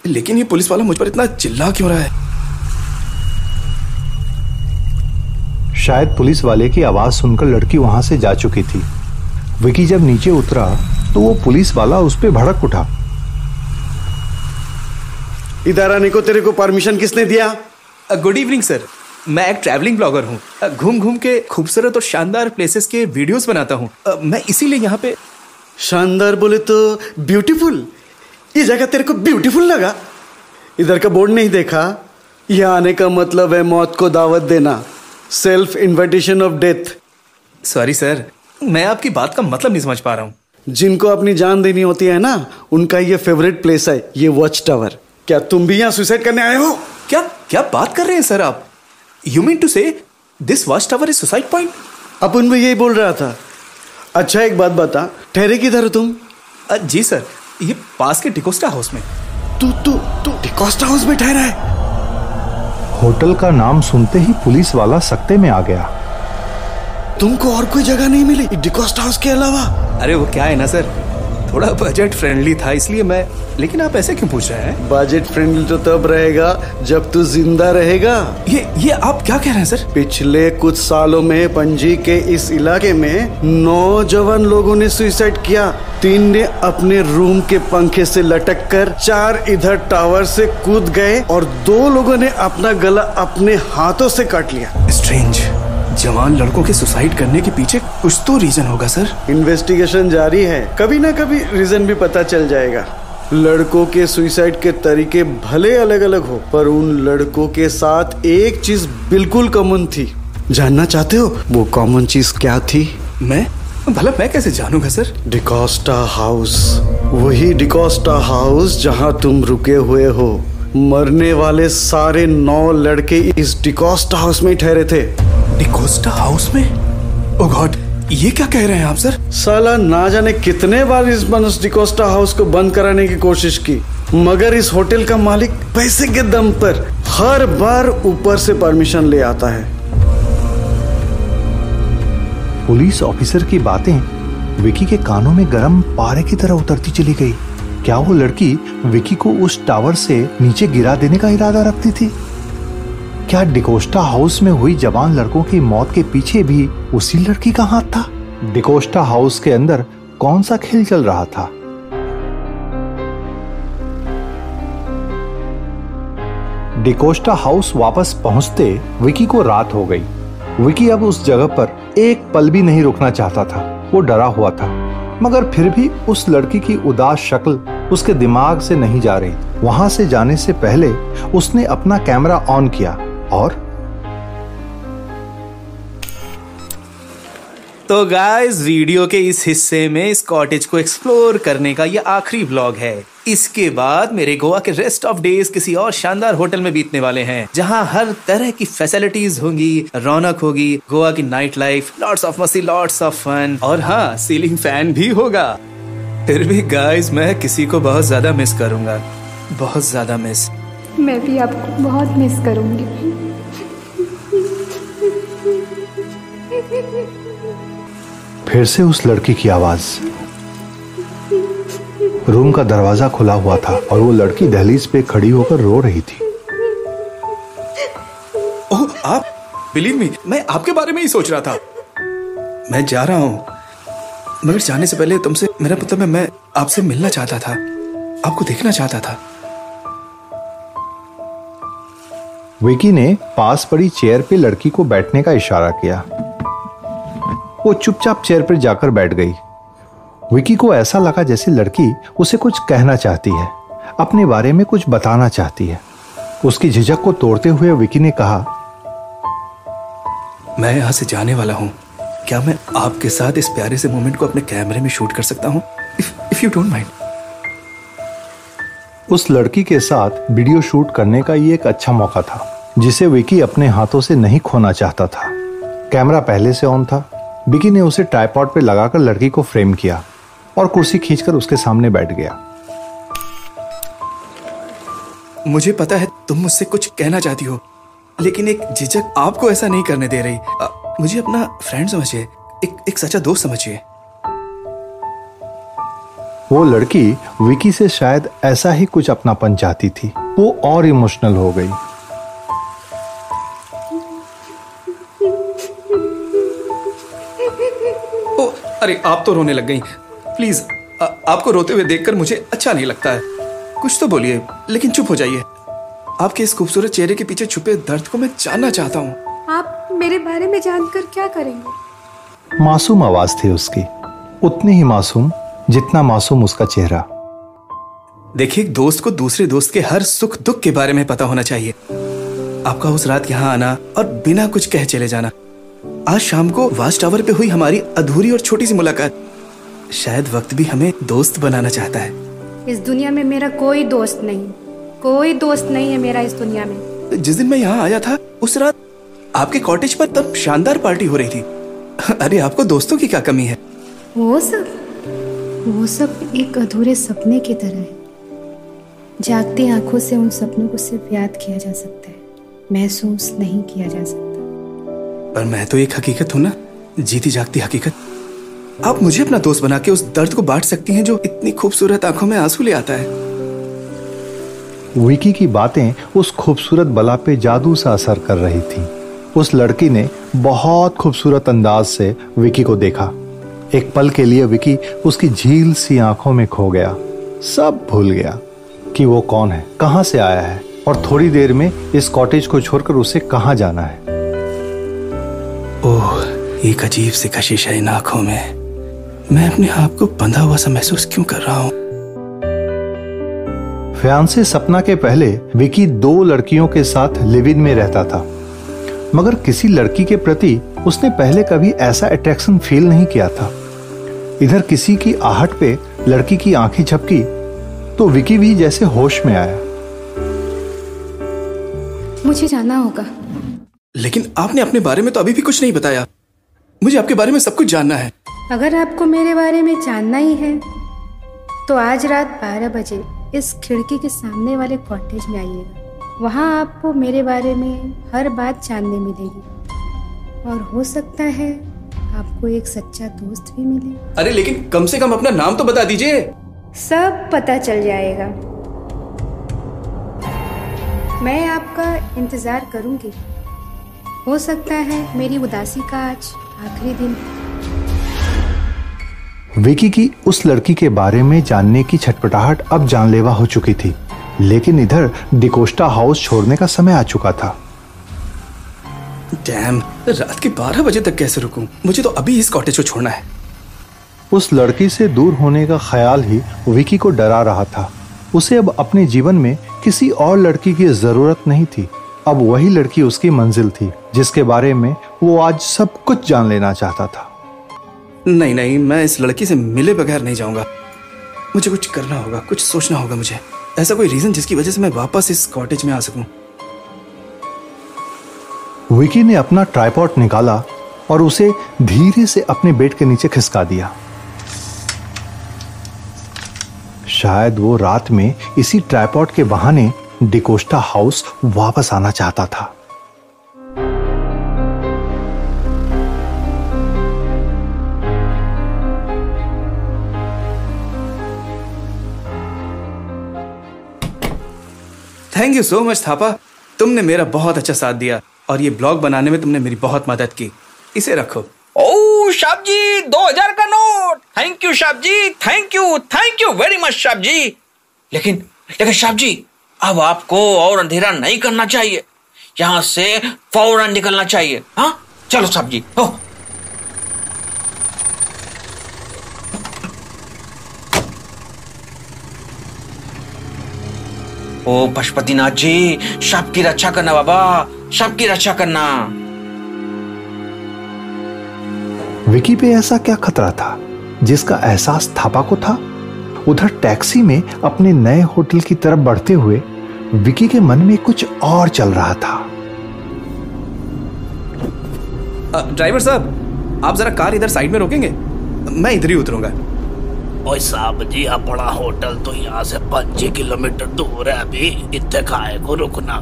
लेकिन ये पुलिस वाला मुझ पर इतना चिल्ला क्यों रहा है? शायद पुलिस वाले की आवाज सुनकर लड़की वहां से जा चुकी थी। विकी जब नीचे उतरा तो वो पुलिस वाला उस पे भड़क उठा। इधर आने को तेरे को परमिशन किसने दिया? गुड इवनिंग सर, मैं एक ट्रैवलिंग ब्लॉगर हूँ। घूम घूम के खूबसूरत और शानदार प्लेसेस के वीडियोस बनाता हूँ। मैं इसीलिए यहाँ पे। शानदार बोले तो ब्यूटीफुल। ये जगह तेरे को ब्यूटीफुल लगा? इधर का बोर्ड नहीं देखा? यहाँ आने का मतलब है मौत को दावत देना, self invitation of death. Sorry sir, मैं आपकी बात का मतलब नहीं समझ पा रहा हूँ। जिनको अपनी जान देनी होती है ना, उनका ये फेवरेट प्लेस है, ये वॉच टावर। क्या तुम भी यहाँ सुसाइड करने आए हो? क्या क्या बात कर रहे हैं सर आप? You mean to say this watch tower is suicide point? अपन भी यही बोल रहा था। अच्छा एक बात बता, ठहरे किधर हो तुम? जी सर, ये पास के डिकोस्टा हाउस में। तू डिकोस्टा हाउस में ठहरा है? होटल का नाम सुनते ही पुलिस वाला सकते में आ गया। तुमको और कोई जगह नहीं मिली डिकोस्टा हाउस के अलावा? अरे वो क्या है ना सर, थोड़ा बजट फ्रेंडली था इसलिए मैं। लेकिन आप ऐसे क्यों पूछ रहे हैं? बजट फ्रेंडली तो तब रहेगा जब तू जिंदा रहेगा। ये आप क्या कह रहे हैं सर? पिछले कुछ सालों में पणजी के इस इलाके में 9 जवान लोगों ने सुसाइड किया। 3 ने अपने रूम के पंखे से लटक कर, 4 इधर टावर से कूद गए और 2 लोगों ने अपना गला अपने हाथों से काट लिया। स्ट्रेंज, जवान लड़कों के सुसाइड करने के पीछे कुछ तो रीजन होगा सर। इन्वेस्टिगेशन जारी है, कभी ना कभी रीजन भी पता चल जाएगा। लड़कों के सुसाइड के तरीके भले अलग अलग हो, पर उन लड़कों के साथ एक चीज बिल्कुल कॉमन थी। जानना चाहते हो वो कॉमन चीज क्या थी? भला मैं कैसे जानूंगा सर? डिकोस्टा हाउस, वही डिकोस्टा हाउस जहां तुम रुके हुए हो। मरने वाले सारे 9 लड़के इस डिकोस्टा हाउस में ठहरे थे। डिकोस्टा हाउस में? ओह गॉड, ये क्या कह रहे हैं आप सर? साला ना जाने कितने बार इस मनुष्य डिकोस्टा हाउस को बंद कराने की कोशिश की, मगर इस होटल का मालिक पैसे के दम पर हर बार ऊपर से परमिशन ले आता है। पुलिस ऑफिसर की बातें विकी के कानों में गर्म पारे की तरह उतरती चली गई। क्या वो लड़की विकी को उस टावर से नीचे गिरा देने का इरादा रखती थी? क्या डिकोस्टा हाउस में हुई जवान लड़कों की मौत के पीछे भी उसी लड़की का हाथ था? डिकोस्टा हाउस के अंदर कौन सा खेल चल रहा था? डिकोस्टा हाउस वापस पहुंचते विकी को रात हो गई। विकी अब उस जगह पर एक पल भी नहीं रुकना चाहता था। वो डरा हुआ था, मगर फिर भी उस लड़की की उदास शक्ल उसके दिमाग से नहीं जा रही। वहां से जाने से पहले उसने अपना कैमरा ऑन किया और तो गाइस, वीडियो के इस हिस्से में इस कॉटेज को एक्सप्लोर करने का ये आखिरी व्लॉग है। इसके बाद मेरे गोवा के रेस्ट ऑफ डेज किसी और शानदार होटल में बीतने वाले हैं, जहां हर तरह की फैसिलिटीज होंगी, रौनक होगी, गोवा की नाइट लाइफ, लॉट्स ऑफ मस्ती, लॉट्स ऑफ फन, और हाँ, सीलिंग फैन भी होगा। फिर भी गाइस, मैं किसी को बहुत ज्यादा मिस करूंगा, बहुत ज्यादा मिस। मैं भी आपको बहुत मिस करूंगी। फिर से उस लड़की की आवाज। रूम का दरवाजा खुला हुआ था और वो लड़की दहलीज पे खड़ी होकर रो रही थी। ओह, आप? बिलीव मी, मैं आपके बारे में ही सोच रहा था। मैं जा रहा हूँ, मगर जाने से पहले तुमसे, मेरा मतलब है, मैं आपसे मिलना चाहता था, आपको देखना चाहता था। विकी ने पास पड़ी चेयर पे लड़की को बैठने का इशारा किया। वो चुपचाप चेयर पर जाकर बैठ गई। विकी को ऐसा लगा जैसे लड़की उसे कुछ कहना चाहती है, अपने बारे में कुछ बताना चाहती है। उसकी झिझक को तोड़ते हुए विकी ने कहा, मैं यहाँ से जाने वाला हूँ। क्या मैं आपके साथ इस प्यारे से मोमेंट को अपने कैमरे में शूट कर सकता हूँ? If you don't mind. उस लड़की के साथ वीडियो शूट करने का ये एक अच्छा मौका था, जिसे विकी अपने हाथों से नहीं खोना चाहता था। कैमरा पहले से ऑन था। विकी ने उसे ट्राइपॉड पे लगाकर लड़की को फ्रेम किया और कुर्सी खींचकर उसके सामने बैठ गया। मुझे पता है तुम मुझसे कुछ कहना चाहती हो, लेकिन एक झिझक आपको ऐसा नहीं करने दे रही। मुझे अपना फ्रेंड समझिए, एक सच्चा दोस्त समझिए। वो लड़की विकी से शायद ऐसा ही कुछ अपनापन चाहती थी। वो और इमोशनल हो गई। अरे, आप तो रोने लग गई। प्लीज, आपको रोते हुए देखकर मुझे अच्छा नहीं लगता है। कुछ तो बोलिए, लेकिन चुप हो जाइए। आपके इस खूबसूरत चेहरे के पीछे छुपे दर्द को मैं जानना चाहता हूँ। आप मेरे बारे में जानकर क्या करेंगे? मासूम आवाज थी उसकी, उतनी ही मासूम जितना मासूम उसका चेहरा। देखिए, एक दोस्त को दूसरे दोस्त के हर सुख दुख के बारे में पता होना चाहिए। आपका उस रात यहाँ आना और बिना कुछ कह चले जाना, आज शाम को वाच टावर पे हुई हमारी अधूरी और छोटी सी मुलाकात, शायद वक्त भी हमें दोस्त बनाना चाहता है। इस दुनिया में मेरा कोई दोस्त नहीं, कोई दोस्त नहीं है मेरा इस दुनिया में। जिस दिन मैं यहाँ आया था, उस रात आपके कॉटेज पर तब शानदार पार्टी हो रही थी। अरे, आपको दोस्तों की क्या कमी है? वो सब एक अधूरे सपने की तरह है। जागती आंखों से उन सपनों को सिर्फ याद किया जा सकता है, महसूस नहीं किया जा सकता। पर मैं तो एक हकीकत हूं ना, जीती जागती हकीकत। आप मुझे अपना दोस्त बना के उस दर्द को बांट सकती हैं जो इतनी खूबसूरत आंखों में आंसू ले आता है। विकी की बातें उस खूबसूरत बला पे जादू सा असर कर रही थी। उस लड़की ने बहुत खूबसूरत अंदाज से विकी को देखा। एक पल के लिए विकी उसकी झील सी आंखों में खो गया, सब भूल गया कि वो कौन है, कहां से आया है और थोड़ी देर में इस कॉटेज को छोड़कर उसे कहां जाना है। ओह, एक अजीब सी कशिश है इन आंखों में। मैं अपने आप को बंधा हुआ सा महसूस क्यों कर रहा हूं? फियांसे सपना के पहले विकी 2 लड़कियों के साथ लिव इन में रहता था, मगर किसी लड़की के प्रति उसने पहले कभी ऐसा अट्रैक्शन फील नहीं किया था। इधर किसी की आहट पे लड़की की आंखें झपकी तो विकी भी जैसे होश में आया। मुझे जाना होगा। लेकिन आपने अपने बारे में तो अभी भी कुछ नहीं बताया। मुझे आपके बारे में सब कुछ जानना है। अगर आपको मेरे बारे में जानना ही है तो आज रात 12 बजे इस खिड़की के सामने वाले कॉटेज में आइएगा। वहाँ आपको मेरे बारे में हर बात जानने मिलेगी और हो सकता है आपको एक सच्चा दोस्त भी मिले। अरे लेकिन कम से कम अपना नाम तो बता दीजिए। सब पता चल जाएगा। मैं आपका इंतजार करूंगी। हो सकता है मेरी उदासी का आज आखिरी दिन। विकी की उस लड़की के बारे में जानने की छटपटाहट अब जानलेवा हो चुकी थी, लेकिन इधर डिकोस्टा हाउस छोड़ने का समय आ चुका था। डैम, रात के 12 बजे तक कैसे रुकूं? मुझे तो अभी इस कॉटेज को छोड़ना है। उस लड़की से दूर होने का ख्याल ही विकी को डरा रहा था। उसे अब अपने जीवन में किसी और लड़की की जरूरत नहीं थी। अब वही लड़की उसकी मंजिल थी जिसके बारे में वो आज सब कुछ जान लेना चाहता था। नहीं, मैं इस लड़की से मिले बगैर नहीं जाऊंगा। मुझे कुछ करना होगा, कुछ सोचना होगा। मुझे ऐसा कोई रीजन जिसकी वजह से मैं वापस इस कॉटेज में आ सकूं। विकी ने अपना ट्राइपॉड निकाला और उसे धीरे से अपने बेड के नीचे खिसका दिया। शायद वो रात में इसी ट्राइपॉड के बहाने डिकोस्टा हाउस वापस आना चाहता था। Thank you so much Thapa, तुमने मेरा बहुत अच्छा साथ दिया और ये ब्लॉग बनाने में तुमने मेरी बहुत मदद की। इसे रखो। ओह शाब जी, 2000 का नोट। थैंक यू शाब जी, थैंक यू वेरी मच शाब जी। लेकिन शाब जी, अब आपको और अंधेरा नहीं करना चाहिए। यहां से फौरन निकलना चाहिए। हाँ चलो शाब जी। ओ पशुपतिनाथ जी, शब की रक्षा करना बाबा, शब की रक्षा करना। विकी पे ऐसा क्या खतरा था जिसका एहसास थापा को था? उधर टैक्सी में अपने नए होटल की तरफ बढ़ते हुए विकी के मन में कुछ और चल रहा था। ड्राइवर साहब, आप जरा कार इधर साइड में रोकेंगे? मैं इधर ही उतरूंगा। ओए साहब जी, अपना होटल तो यहाँ से 5 किलोमीटर दूर है। अभी इतने खाए को रुकना।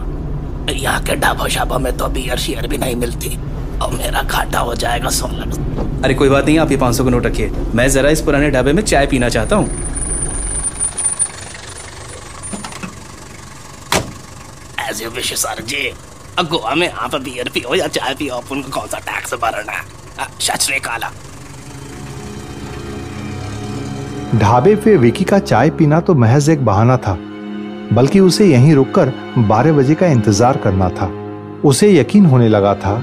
यहाँ के ढाबा शाबा में तो बियर शेयर भी नहीं मिलती और मेरा घाटा हो जाएगा 16। अरे कोई बात नहीं, आप ये 500 का नोट रखिए। मैं जरा इस पुराने ढाबे में चाय पीना चाहता हूँ। ऐसे विश सर जी, गोवा में आप बियर पियो या चाय पियो, अपन को कौन सा टैक्स भरना है? सच ने काला। ढाबे पे विकी का चाय पीना तो महज एक बहाना था, बल्कि उसे यहीं रुककर 12 बजे का इंतजार करना था। उसे यकीन होने लगा था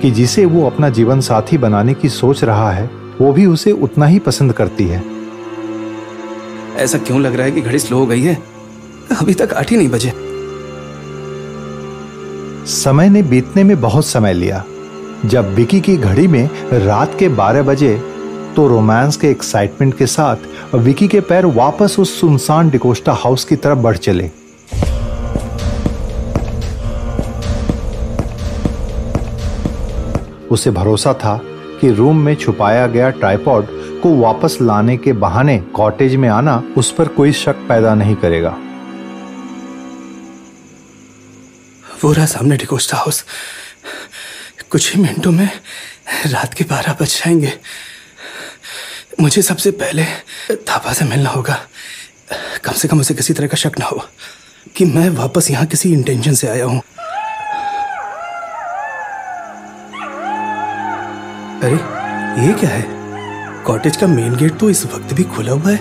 कि जिसे वो अपना जीवन साथी बनाने की सोच रहा है वो भी उसे उतना ही पसंद करती है। ऐसा क्यों लग रहा है कि घड़ी स्लो हो गई है? अभी तक 8 ही नहीं बजे। समय ने बीतने में बहुत समय लिया। जब विकी की घड़ी में रात के 12 बजे तो रोमांस के एक्साइटमेंट के साथ विकी के पैर वापस उस सुनसान डिकोस्टा हाउस की तरफ बढ़ चले। उसे भरोसा था कि रूम में छुपाया गया ट्राइपॉड को वापस लाने के बहाने कॉटेज में आना उस पर कोई शक पैदा नहीं करेगा। वो रहा सामने डिकोस्टा हाउस। कुछ ही मिनटों में रात के 12 बज जाएंगे। मुझे सबसे पहले थापा से मिलना होगा। कम से कम उसे किसी तरह का शक ना हो कि मैं वापस यहाँ किसी इंटेंशन से आया हूँ। अरे ये क्या है? कॉटेज का मेन गेट तो इस वक्त भी खुला हुआ है।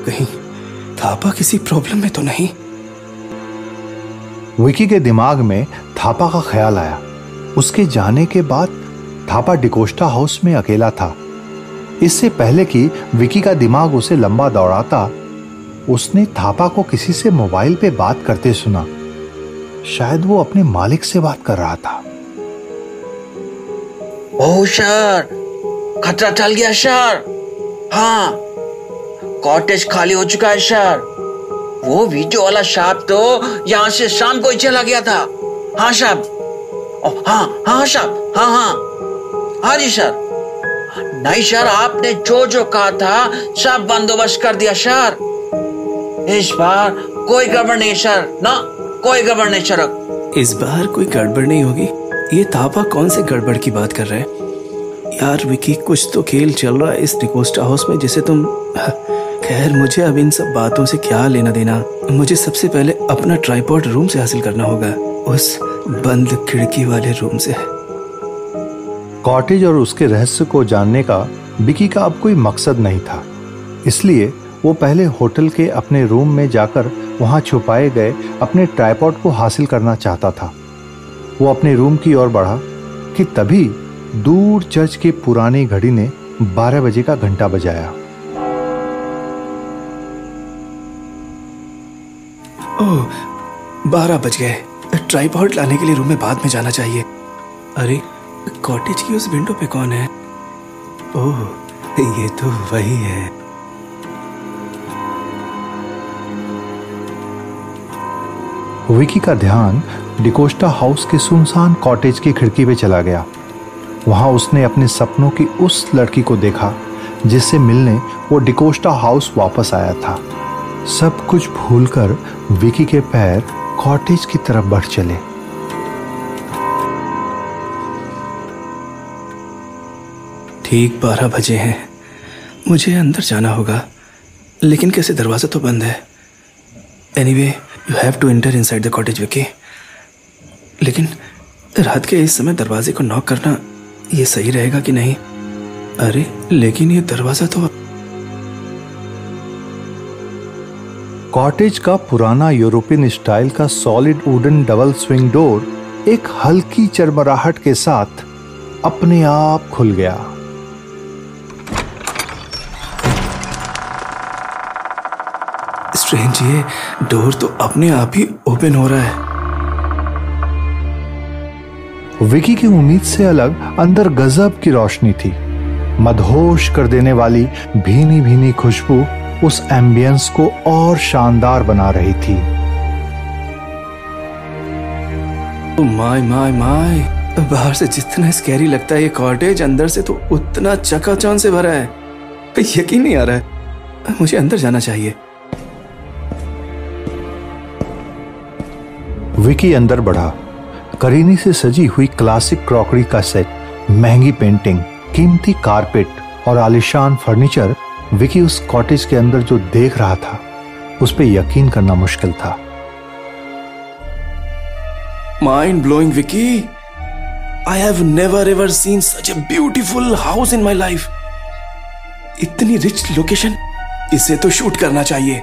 कहीं थापा किसी प्रॉब्लम में तो नहीं? विकी के दिमाग में थापा का ख्याल आया। उसके जाने के बाद थापा डिकोस्टा हाउस में अकेला था। इससे पहले कि विकी का दिमाग उसे लंबा दौड़ाता, उसने थापा को किसी से मोबाइल पे बात करते सुना। शायद वो अपने मालिक से बात कर रहा था। ओह सर, खतरा टल गया सर। हाँ, कॉटेज खाली हो चुका है सर। वो वीडियो वाला साहब तो यहाँ से शाम को ही चला गया था। हाँ साहब, हाँ साहब, हाँ जी सर। नहीं सर, आपने जो कहा था सब बंदोबस्त कर दिया सर। इस बार कोई गड़बड़ नहीं सर, ना कोई गड़बड़ नहीं सर। इस बार कोई गड़बड़ नहीं होगी? ये थापा कौन से गड़बड़ की बात कर रहे हैं? यार विकी, कुछ तो खेल चल रहा है इस डिकोस्टा हाउस में जिसे तुम... खैर, मुझे अब इन सब बातों से क्या लेना देना। मुझे सबसे पहले अपना ट्राइपॉड रूम से हासिल करना होगा, उस बंद खिड़की वाले रूम से। कॉटेज और उसके रहस्य को जानने का विकी का अब कोई मकसद नहीं था, इसलिए वो पहले होटल के अपने रूम में जाकर वहां छुपाए गए अपने ट्राइपॉड को हासिल करना चाहता था। वो अपने रूम की ओर बढ़ा कि तभी दूर चर्च की पुरानी घड़ी ने 12 बजे का घंटा बजाया। ओह, 12 बज गए। ट्राइपॉड लाने के लिए रूम में बाद में जाना चाहिए। अरे, कॉटेज की उस विंडो पे कौन है? ओह, ये तो वही है। विकी का ध्यान डिकोस्टा हाउस के सुनसान कॉटेज की खिड़की पे चला गया। वहां उसने अपने सपनों की उस लड़की को देखा जिससे मिलने वो डिकोस्टा हाउस वापस आया था। सब कुछ भूलकर विकी के पैर कॉटेज की तरफ बढ़ चले। ठीक 12 बजे हैं। मुझे अंदर जाना होगा, लेकिन कैसे? दरवाजा तो बंद है। Anyway, you have to enter inside the cottage Vicky. लेकिन रात के इस समय दरवाजे को नॉक करना ये सही रहेगा कि नहीं? अरे, लेकिन ये दरवाजा तो... कॉटेज का पुराना यूरोपियन स्टाइल का solid wooden double swing door एक हल्की चरमराहट के साथ अपने आप खुल गया। स्ट्रेंज, ये डोर तो अपने आप ही ओपन हो रहा है। विकी की उम्मीद से अलग अंदर गजब की रोशनी थी। मदहोश कर देने वाली भीनी भीनी खुशबू उस एम्बियंस को और शानदार बना रही थी। माय माय माय, बाहर से जितना स्कैरी लगता है ये कॉटेज, अंदर से तो उतना चकाचौंध से भरा है। यकीन नहीं आ रहा है। मुझे अंदर जाना चाहिए। विकी अंदर बढ़ा। करीनी से सजी हुई क्लासिक क्रॉकरी का सेट, महंगी पेंटिंग, कीमती कारपेट और आलीशान फर्नीचर विकी उस कॉटेज के अंदर जो देख रहा था उस पे यकीन करना मुश्किल था। Mind blowing Vicky, I have never ever seen such a beautiful house in my life. इतनी रिच लोकेशन, इसे तो शूट करना चाहिए।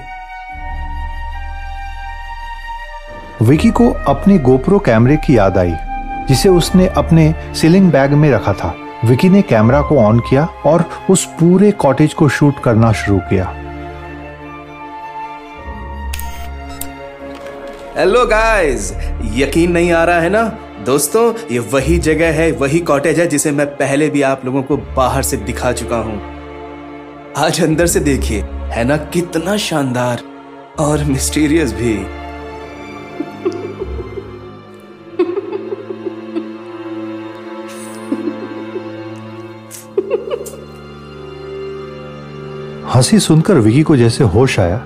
विकी को अपने गोप्रो कैमरे की याद आई जिसे उसने अपने सीलिंग बैग में रखा था। विकी ने कैमरा को ऑन किया और उस पूरे कॉटेज को शूट करना शुरू किया। हेलो गाइस, यकीन नहीं आ रहा है ना दोस्तों? ये वही जगह है, वही कॉटेज है जिसे मैं पहले भी आप लोगों को बाहर से दिखा चुका हूं। आज अंदर से देखिए, है ना कितना शानदार और मिस्टीरियस भी। हंसी सुनकर विकी को जैसे होश आया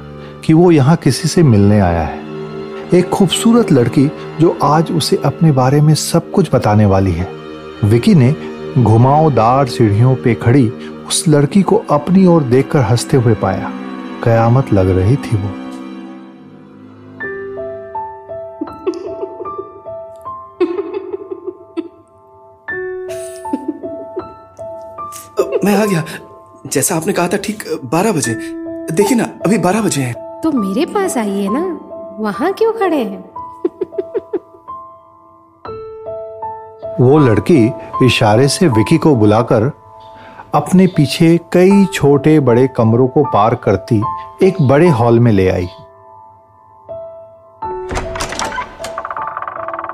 कि वो यहाँ किसी से मिलने आया है। एक खूबसूरत लड़की जो आज उसे अपने बारे में सब कुछ बताने वाली है। विकी ने घुमावदार सीढ़ियों पे खड़ी उस लड़की को अपनी ओर देखकर हंसते हुए पाया। कयामत लग रही थी वो। मैं आ गया, जैसा आपने कहा था, ठीक 12 बजे। देखिए ना, अभी 12 बजे हैं। तो मेरे पास आइए ना, वहां क्यों खड़े हैं? वो लड़की इशारे से विकी को बुलाकर अपने पीछे कई छोटे बड़े कमरों को पार करती एक बड़े हॉल में ले आई।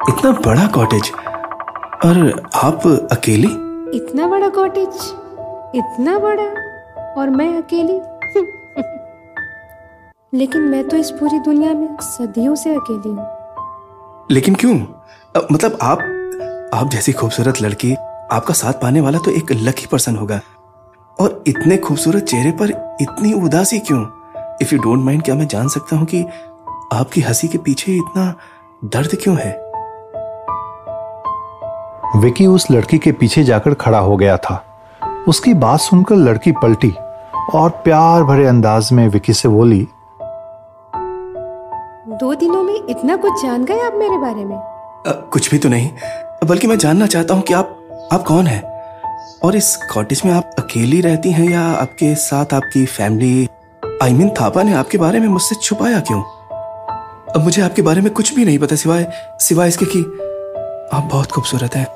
इतना बड़ा कॉटेज, और आप अकेली? इतना बड़ा कॉटेज, इतना बड़ा, और मैं अकेली? लेकिन मैं तो इस पूरी दुनिया में सदियों से अकेली हूँ। लेकिन क्यों? मतलब आप जैसी खूबसूरत लड़की, आपका साथ पाने वाला तो एक लकी पर्सन होगा, और इतने खूबसूरत चेहरे पर इतनी उदासी क्यों? इफ यू डोंट माइंड, क्या मैं जान सकता हूँ कि आपकी हंसी के पीछे इतना दर्द क्यों है? विकी उस लड़की के पीछे जाकर खड़ा हो गया था। उसकी बात सुनकर लड़की पलटी और प्यार भरे अंदाज में विकी से बोली, 2 दिनों में इतना कुछ जान गए आप मेरे बारे में? कुछ भी तो नहीं, बल्कि मैं जानना चाहता हूँ कि आप कौन हैं, और इस कॉटेज में आप अकेली रहती हैं या आपके साथ आपकी फैमिली? आई मीन, थापा ने आपके बारे में मुझसे छुपाया क्यों? अब मुझे आपके बारे में कुछ भी नहीं पता, सिवाय इसके कि आप बहुत खूबसूरत हैं।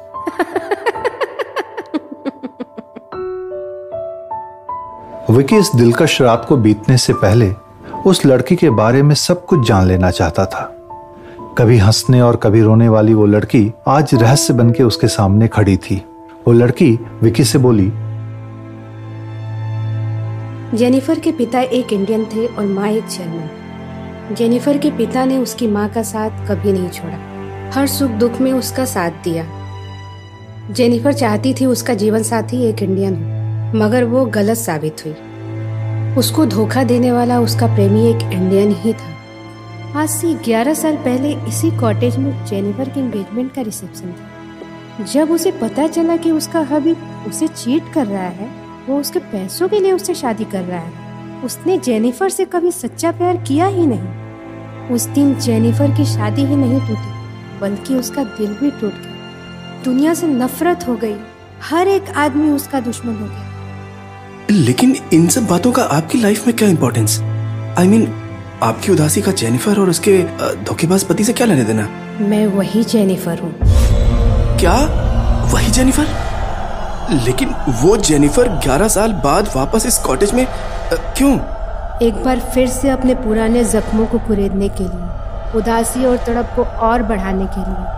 विकी इस दिलकश रात को बीतने से पहले उस लड़की के बारे में सब कुछ जान लेना चाहता था। कभी हंसने और कभी रोने वाली वो लड़की आज रहस्य बनके उसके सामने खड़ी थी। वो लड़की विकी से बोली, जेनिफर के पिता एक इंडियन थे और माँ एक जर्मन। जेनिफर के पिता ने उसकी माँ का साथ कभी नहीं छोड़ा, हर सुख दुख में उसका साथ दिया। जेनिफर चाहती थी उसका जीवन साथी एक इंडियन हो, मगर वो गलत साबित हुई। उसको धोखा देने वाला उसका प्रेमी एक इंडियन ही था। आज से 11 साल पहले इसी कॉटेज में जेनिफर के एंगेजमेंट का रिसेप्शन था। जब उसे पता चला कि उसका हबी उसे चीट कर रहा है, वो उसके पैसों के लिए उससे शादी कर रहा है, उसने जेनिफर से कभी सच्चा प्यार किया ही नहीं। उस दिन जेनिफर की शादी ही नहीं टूटी, बल्कि उसका दिल भी टूट गया। दुनिया से नफरत हो गई, हर एक आदमी उसका दुश्मन हो गया। लेकिन इन सब बातों का आपकी लाइफ में क्या इंपॉर्टेंस? आई मीन, आपकी उदासी का जेनिफर और उसके धोखेबाज पति से क्या लेने देना? मैं वही जेनिफर हूँ। क्या? वही जेनिफर? लेकिन वो जेनिफर 11 साल बाद वापस इस कॉटेज में क्यों? एक बार फिर से अपने पुराने जख्मों को कुरेदने के लिए, उदासी और तड़प को और बढ़ाने के लिए।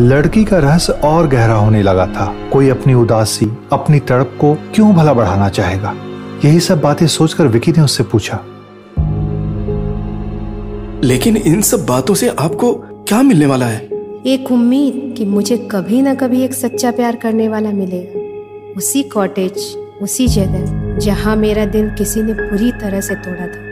लड़की का रहस्य और गहरा होने लगा था। कोई अपनी उदासी, अपनी तड़प को क्यों भला बढ़ाना चाहेगा? यही सब बातें सोचकर विकी ने उससे पूछा, लेकिन इन सब बातों से आपको क्या मिलने वाला है? एक उम्मीद कि मुझे कभी ना कभी एक सच्चा प्यार करने वाला मिलेगा। उसी कॉटेज, उसी जगह जहां मेरा दिल किसी ने बुरी तरह से तोड़ा था।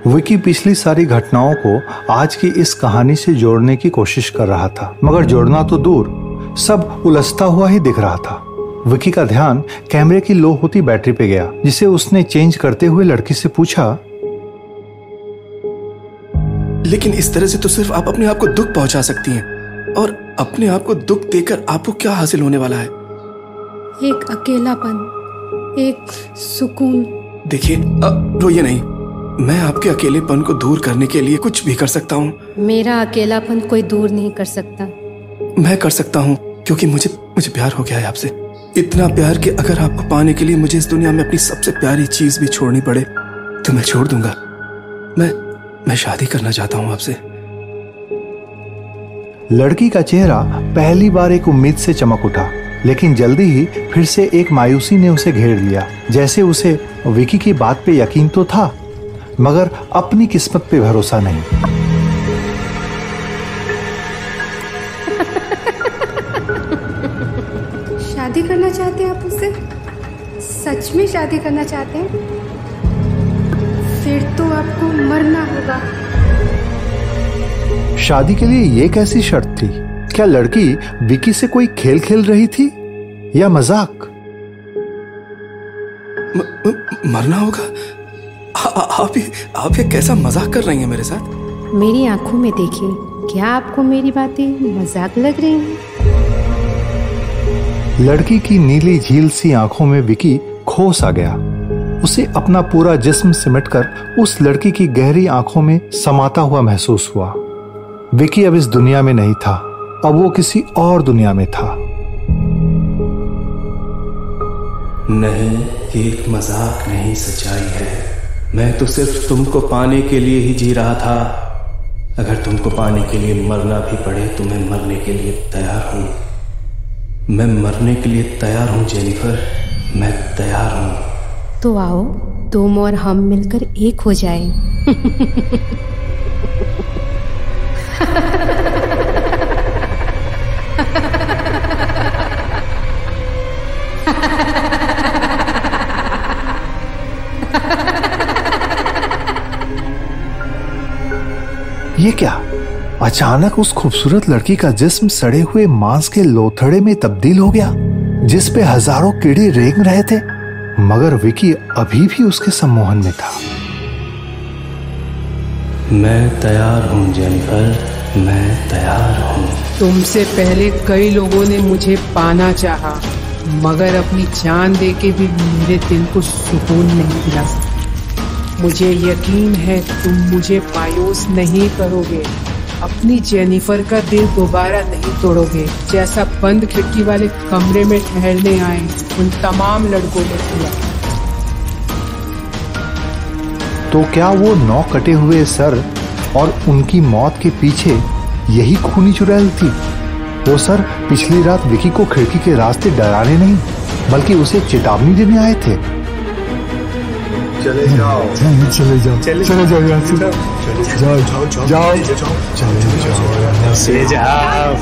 विकी पिछली सारी घटनाओं को आज की इस कहानी से जोड़ने की कोशिश कर रहा था, मगर जोड़ना तो दूर, सब उलझता हुआ ही दिख रहा था। विकी का ध्यान कैमरे की लो होती बैटरी पे गया, जिसे उसने चेंज करते हुए लड़की से पूछा, लेकिन इस तरह से तो सिर्फ आप अपने आप को दुख पहुंचा सकती हैं, और अपने आप को दुख देकर आपको क्या हासिल होने वाला है? एक अकेलापन, एक सुकून। देखिए, रोइए नहीं, मैं आपके अकेलेपन को दूर करने के लिए कुछ भी कर सकता हूँ। मेरा अकेलापन कोई दूर नहीं कर सकता। मैं कर सकता हूँ, क्योंकि मुझे प्यार हो गया है आपसे। इतना प्यार कि अगर आपको पाने के लिए मुझे इस दुनिया में अपनी सबसे प्यारी चीज भी छोड़नी पड़े तो मैं छोड़ दूंगा। मैं शादी करना चाहता हूँ आपसे। लड़की का चेहरा पहली बार एक उम्मीद से चमक उठा, लेकिन जल्दी ही फिर से एक मायूसी ने उसे घेर लिया। जैसे उसे विकी की बात पे यकीन तो था, मगर अपनी किस्मत पे भरोसा नहीं। शादी शादी करना चाहते हैं आप उससे? सच में शादी करना चाहते हैं? फिर तो आपको मरना होगा। शादी के लिए ये कैसी शर्त थी? क्या लड़की विकी से कोई खेल खेल रही थी या मजाक? मरना होगा? आप ये कैसा मजाक कर रही हैं मेरे साथ? मेरी आंखों में देखिए, क्या आपको मेरी बातें मजाक लग रही हैं? लड़की की नीली झील सी आंखों में विकी खो सा गया। उसे अपना पूरा जिस्म सिमटकर उस लड़की की गहरी आंखों में समाता हुआ महसूस हुआ। विकी अब इस दुनिया में नहीं था, अब वो किसी और दुनिया में था। नहीं, ये एक मजाक नहीं, सच्चाई है। मैं तो सिर्फ तुमको पाने के लिए ही जी रहा था। अगर तुमको पाने के लिए मरना भी पड़े तो मैं मरने के लिए तैयार हूं। मैं मरने के लिए तैयार हूं जेनिफर, मैं तैयार हूं। तो आओ, तुम और हम मिलकर एक हो जाएं। ये क्या? अचानक उस खूबसूरत लड़की का जिस्म सड़े हुए मांस के लोथड़े में तब्दील हो गया, जिस पे हजारों कीड़े रेंग रहे थे, मगर विकी अभी भी उसके सम्मोहन में था। मैं तैयार हूं जेनिफर, मैं तैयार हूं। तुमसे पहले कई लोगों ने मुझे पाना चाहा, मगर अपनी जान देके भी मेरे दिल को सुकून नहीं दिला सके। मुझे यकीन है तुम मुझे मायूस नहीं करोगे, अपनी जेनिफर का दिल दोबारा नहीं तोड़ोगे, जैसा बंद खिड़की वाले कमरे में ठहरने आए उन तमाम लड़कों ने किया। तो क्या वो 9 कटे हुए सर और उनकी मौत के पीछे यही खूनी चुड़ैल थी? वो सर पिछली रात विकी को खिड़की के रास्ते डराने नहीं, बल्कि उसे चेतावनी देने आए थे। चले जाओ, चले जाओ, चले जाओ यहाँ से, जाओ जाओ जाओ, चले जाओ,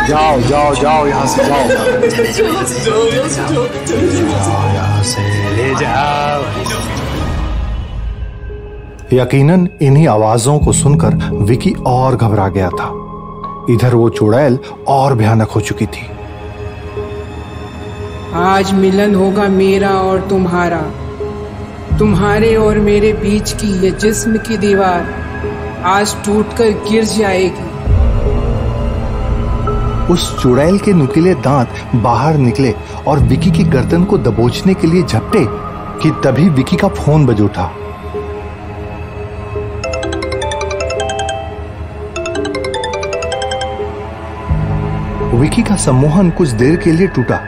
जाओ जाओ जाओ यहाँ से, जाओ यहाँ से, ले जाओ। यकीनन इन्हीं आवाजों को सुनकर विकी और घबरा गया था। इधर वो चुड़ैल और भयानक हो चुकी थी। आज मिलन होगा मेरा और तुम्हारा, तुम्हारे और मेरे बीच की ये जिस्म की दीवार आज टूटकर गिर जाएगी। उस चुड़ैल के नुकीले दांत बाहर निकले और विकी की गर्दन को दबोचने के लिए झपटे कि तभी विकी का फोन बज उठा। विकी का सम्मोहन कुछ देर के लिए टूटा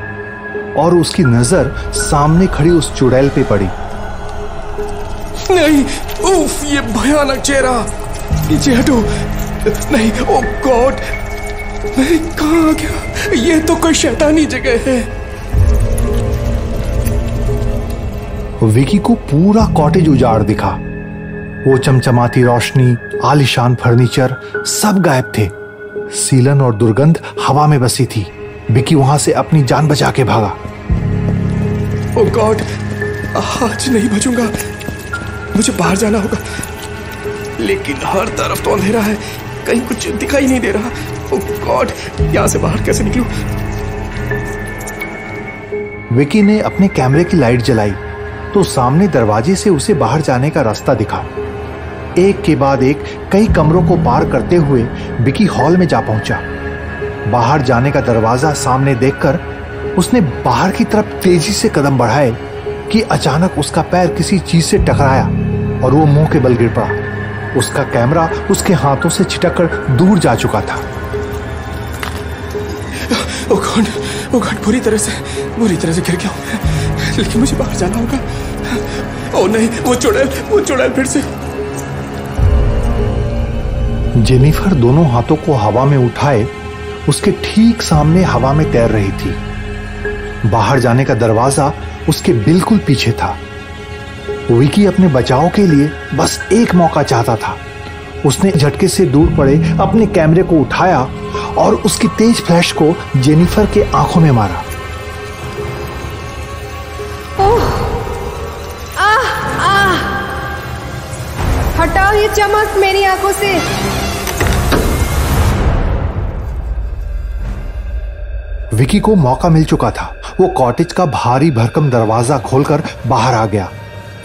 और उसकी नजर सामने खड़ी उस चुड़ैल पे पड़ी। नहीं, उफ, ये भयानक चेहरा, नीचे हटो। नहीं, ओ गॉड, नहीं, कहाँ आ गया? ये तो कोई शैतानी जगह है। विकी को पूरा कॉटेज उजाड़ दिखा। वो चमचमाती रोशनी, आलीशान फर्नीचर सब गायब थे। सीलन और दुर्गंध हवा में बसी थी। विकी वहां से अपनी जान बचा के भागा। ओ गॉड, आज नहीं बचूंगा, मुझे बाहर जाना होगा, लेकिन हर तरफ तो अंधेरा है, कहीं कुछ दिखाई नहीं दे रहा। ओ गॉड, यहाँ से बाहर कैसे निकलूं? विकी ने अपने कैमरे की लाइट जलाई तो सामने दरवाजे से उसे बाहर जाने का रास्ता दिखा। एक के बाद एक कई कमरों को पार करते हुए विकी हॉल में जा पहुंचा। बाहर जाने का दरवाजा सामने देखकर उसने बाहर की तरफ तेजी से कदम बढ़ाए कि अचानक उसका पैर किसी चीज से टकराया और वो मुंह के बल गिर पड़ा। उसका कैमरा उसके हाथों से छिटककर दूर जा चुका था। ओ गॉड, बुरी तरह से गिर गया हूं, लेकिन मुझे बाहर जाना होगा। ओ नहीं, वो चुड़ैल फिर से। जेनिफर दोनों हाथों को हवा में उठाए उसके ठीक सामने हवा में तैर रही थी। बाहर जाने का दरवाजा उसके बिल्कुल पीछे था। विकी अपने बचाव के लिए बस एक मौका चाहता था। उसने झटके से दूर पड़े अपने कैमरे को उठाया और उसकी तेज फ्लैश को जेनिफर के आंखों में मारा। हटाओ ये चमक मेरी आंखों से। विकी को मौका मिल चुका था। वो कॉटेज का भारी भरकम दरवाजा खोलकर बाहर आ गया।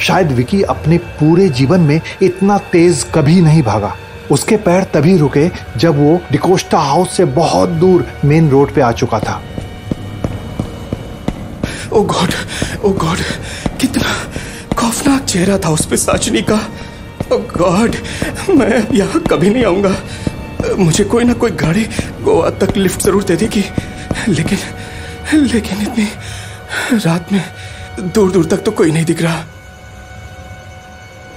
शायद विकी अपने पूरे जीवन में इतना तेज कभी नहीं भागा। उसके पैर तभी रुके जब वो डिकोस्टा हाउस से बहुत दूर मेन रोड पे आ चुका था। ओ गॉड, कितना खौफनाक चेहरा था उस पे साजनी का। ओ गॉड, मैं यहाँ कभी नहीं आऊंगा। मुझे कोई ना कोई गाड़ी गोवा तक लिफ्ट जरूर दे देगी, लेकिन इतनी रात में दूर दूर तक तो कोई नहीं दिख रहा।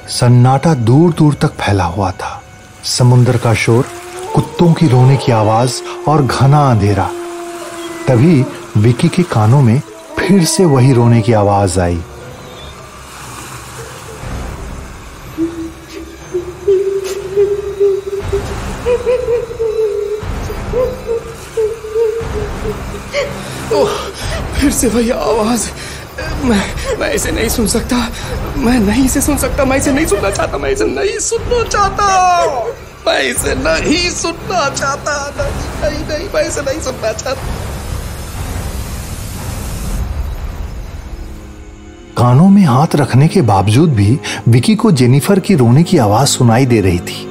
सन्नाटा दूर दूर तक फैला हुआ था। समुद्र का शोर, कुत्तों की रोने की आवाज और घना अंधेरा। तभी विकी के कानों में फिर से वही रोने की आवाज आई। फिर से वही आवाज। मैं इसे नहीं सुन सकता। मैं इसे नहीं सुनना चाहता। मैं इसे नहीं सुनना चाहता। नहीं, मैं इसे नहीं सुनना चाहता। कानों में हाथ रखने के बावजूद भी विकी को जेनिफर की रोने की आवाज सुनाई दे रही थी।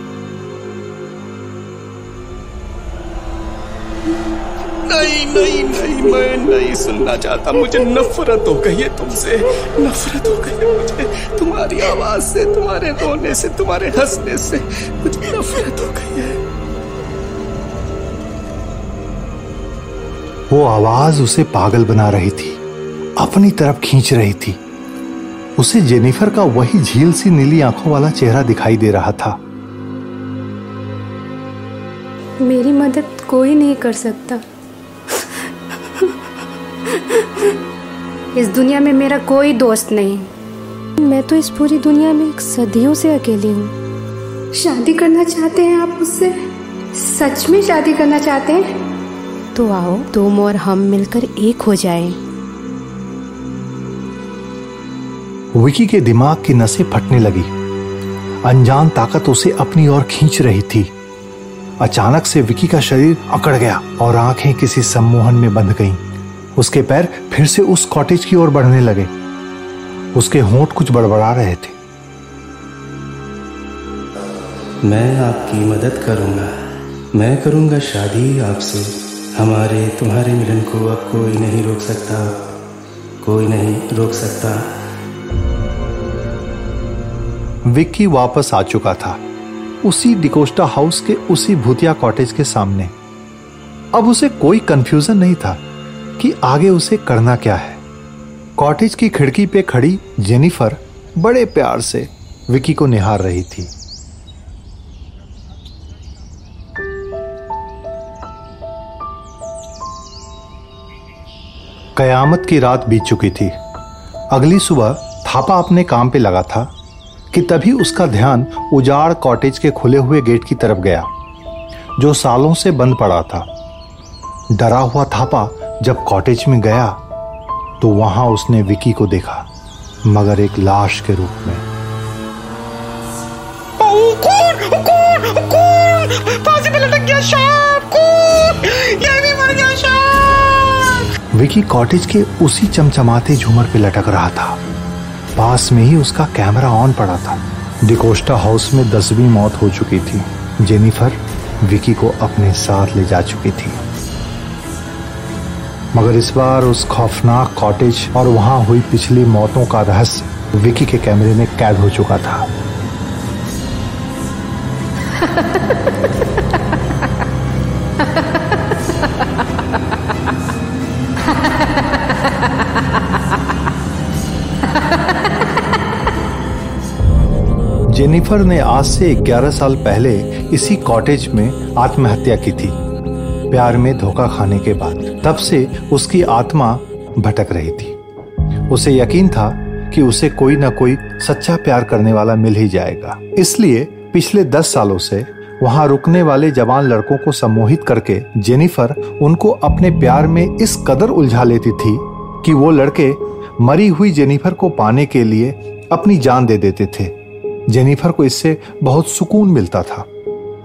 नहीं, मैं नहीं सुनना चाहता। मुझे नफरत हो गई है तुमसे। नफरत हो गई है मुझे तुम्हारी आवाज से, तुम्हारे रोने से, तुम्हारे हंसने से। मुझे नफरत हो गई है। वो आवाज उसे पागल बना रही थी, अपनी तरफ खींच रही थी। उसे जेनिफर का वही झील सी नीली आंखों वाला चेहरा दिखाई दे रहा था। मेरी मदद कोई नहीं कर सकता। इस दुनिया में मेरा कोई दोस्त नहीं। मैं तो इस पूरी दुनिया में सदियों से अकेली हूँ। शादी करना चाहते हैं आप मुझसे? सच में शादी करना चाहते हैं? तो आओ, तुम और हम मिलकर एक हो जाएं। विकी के दिमाग की नसें फटने लगी। अनजान ताकत उसे अपनी ओर खींच रही थी। अचानक से विकी का शरीर अकड़ गया और आंखें किसी सम्मोहन में बंध गईं। उसके पैर फिर से उस कॉटेज की ओर बढ़ने लगे। उसके होंठ कुछ बड़बड़ा रहे थे। मैं आपकी मदद करूंगा। मैं करूंगा शादी आपसे। हमारे तुम्हारे मिलन को अब कोई नहीं रोक सकता। कोई नहीं रोक सकता। विक्की वापस आ चुका था, उसी डिकोस्टा हाउस के उसी भूतिया कॉटेज के सामने। अब उसे कोई कंफ्यूजन नहीं था कि आगे उसे करना क्या है। कॉटेज की खिड़की पे खड़ी जेनिफर बड़े प्यार से विक्की को निहार रही थी। कयामत की रात बीत चुकी थी। अगली सुबह थापा अपने काम पे लगा था कि तभी उसका ध्यान उजाड़ कॉटेज के खुले हुए गेट की तरफ गया, जो सालों से बंद पड़ा था। डरा हुआ थापा जब कॉटेज में गया तो वहां उसने विकी को देखा, मगर एक लाश के रूप में। फांसी पे लटक गया शार्क। ये भी मर गया शार्क। विकी कॉटेज के उसी चमचमाते झूमर पे लटक रहा था। पास में ही उसका कैमरा ऑन पड़ा था। डिकोस्टा हाउस में 10वीं मौत हो चुकी थी। जेनिफर विकी को अपने साथ ले जा चुकी थी, मगर इस बार उस खौफनाक कॉटेज और वहां हुई पिछली मौतों का रहस्य विकी के कैमरे में कैद हो चुका था। जेनिफर ने आज से 11 साल पहले इसी कॉटेज में आत्महत्या की थी, प्यार में धोखा खाने के बाद। तब से उसकी आत्मा भटक रही थी। उसे यकीन था कि उसे कोई ना कोई सच्चा प्यार करने वाला मिल ही जाएगा। इसलिए पिछले 10 सालों से वहां रुकने वाले जवान लड़कों को सम्मोहित करके जेनिफर उनको अपने प्यार में इस कदर उलझा लेती थी कि वो लड़के मरी हुई जेनिफर को पाने के लिए अपनी जान दे देते थे। जेनिफर को इससे बहुत सुकून मिलता था।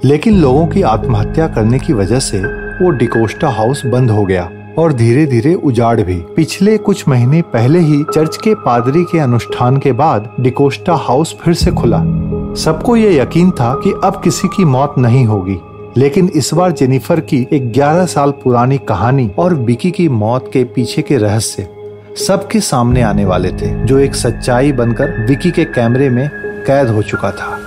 लेकिन लोगों की आत्महत्या करने की वजह से वो डिकोस्टा हाउस बंद हो गया और धीरे धीरे उजाड़ भी। पिछले कुछ महीने पहले ही चर्च के पादरी के अनुष्ठान के बाद डिकोस्टा हाउस फिर से खुला। सबको ये यकीन था कि अब किसी की मौत नहीं होगी, लेकिन इस बार जेनिफर की एक 11 साल पुरानी कहानी और विकी की मौत के पीछे के रहस्य सबके सामने आने वाले थे, जो एक सच्चाई बनकर विकी के कैमरे में कैद हो चुका था।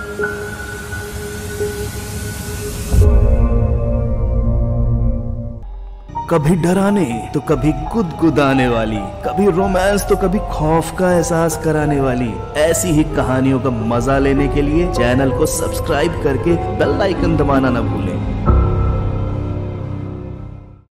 कभी डराने तो कभी गुदगुदाने वाली, कभी रोमांस तो कभी खौफ का एहसास कराने वाली ऐसी ही कहानियों का मजा लेने के लिए चैनल को सब्सक्राइब करके बेल आइकन दबाना न भूलें।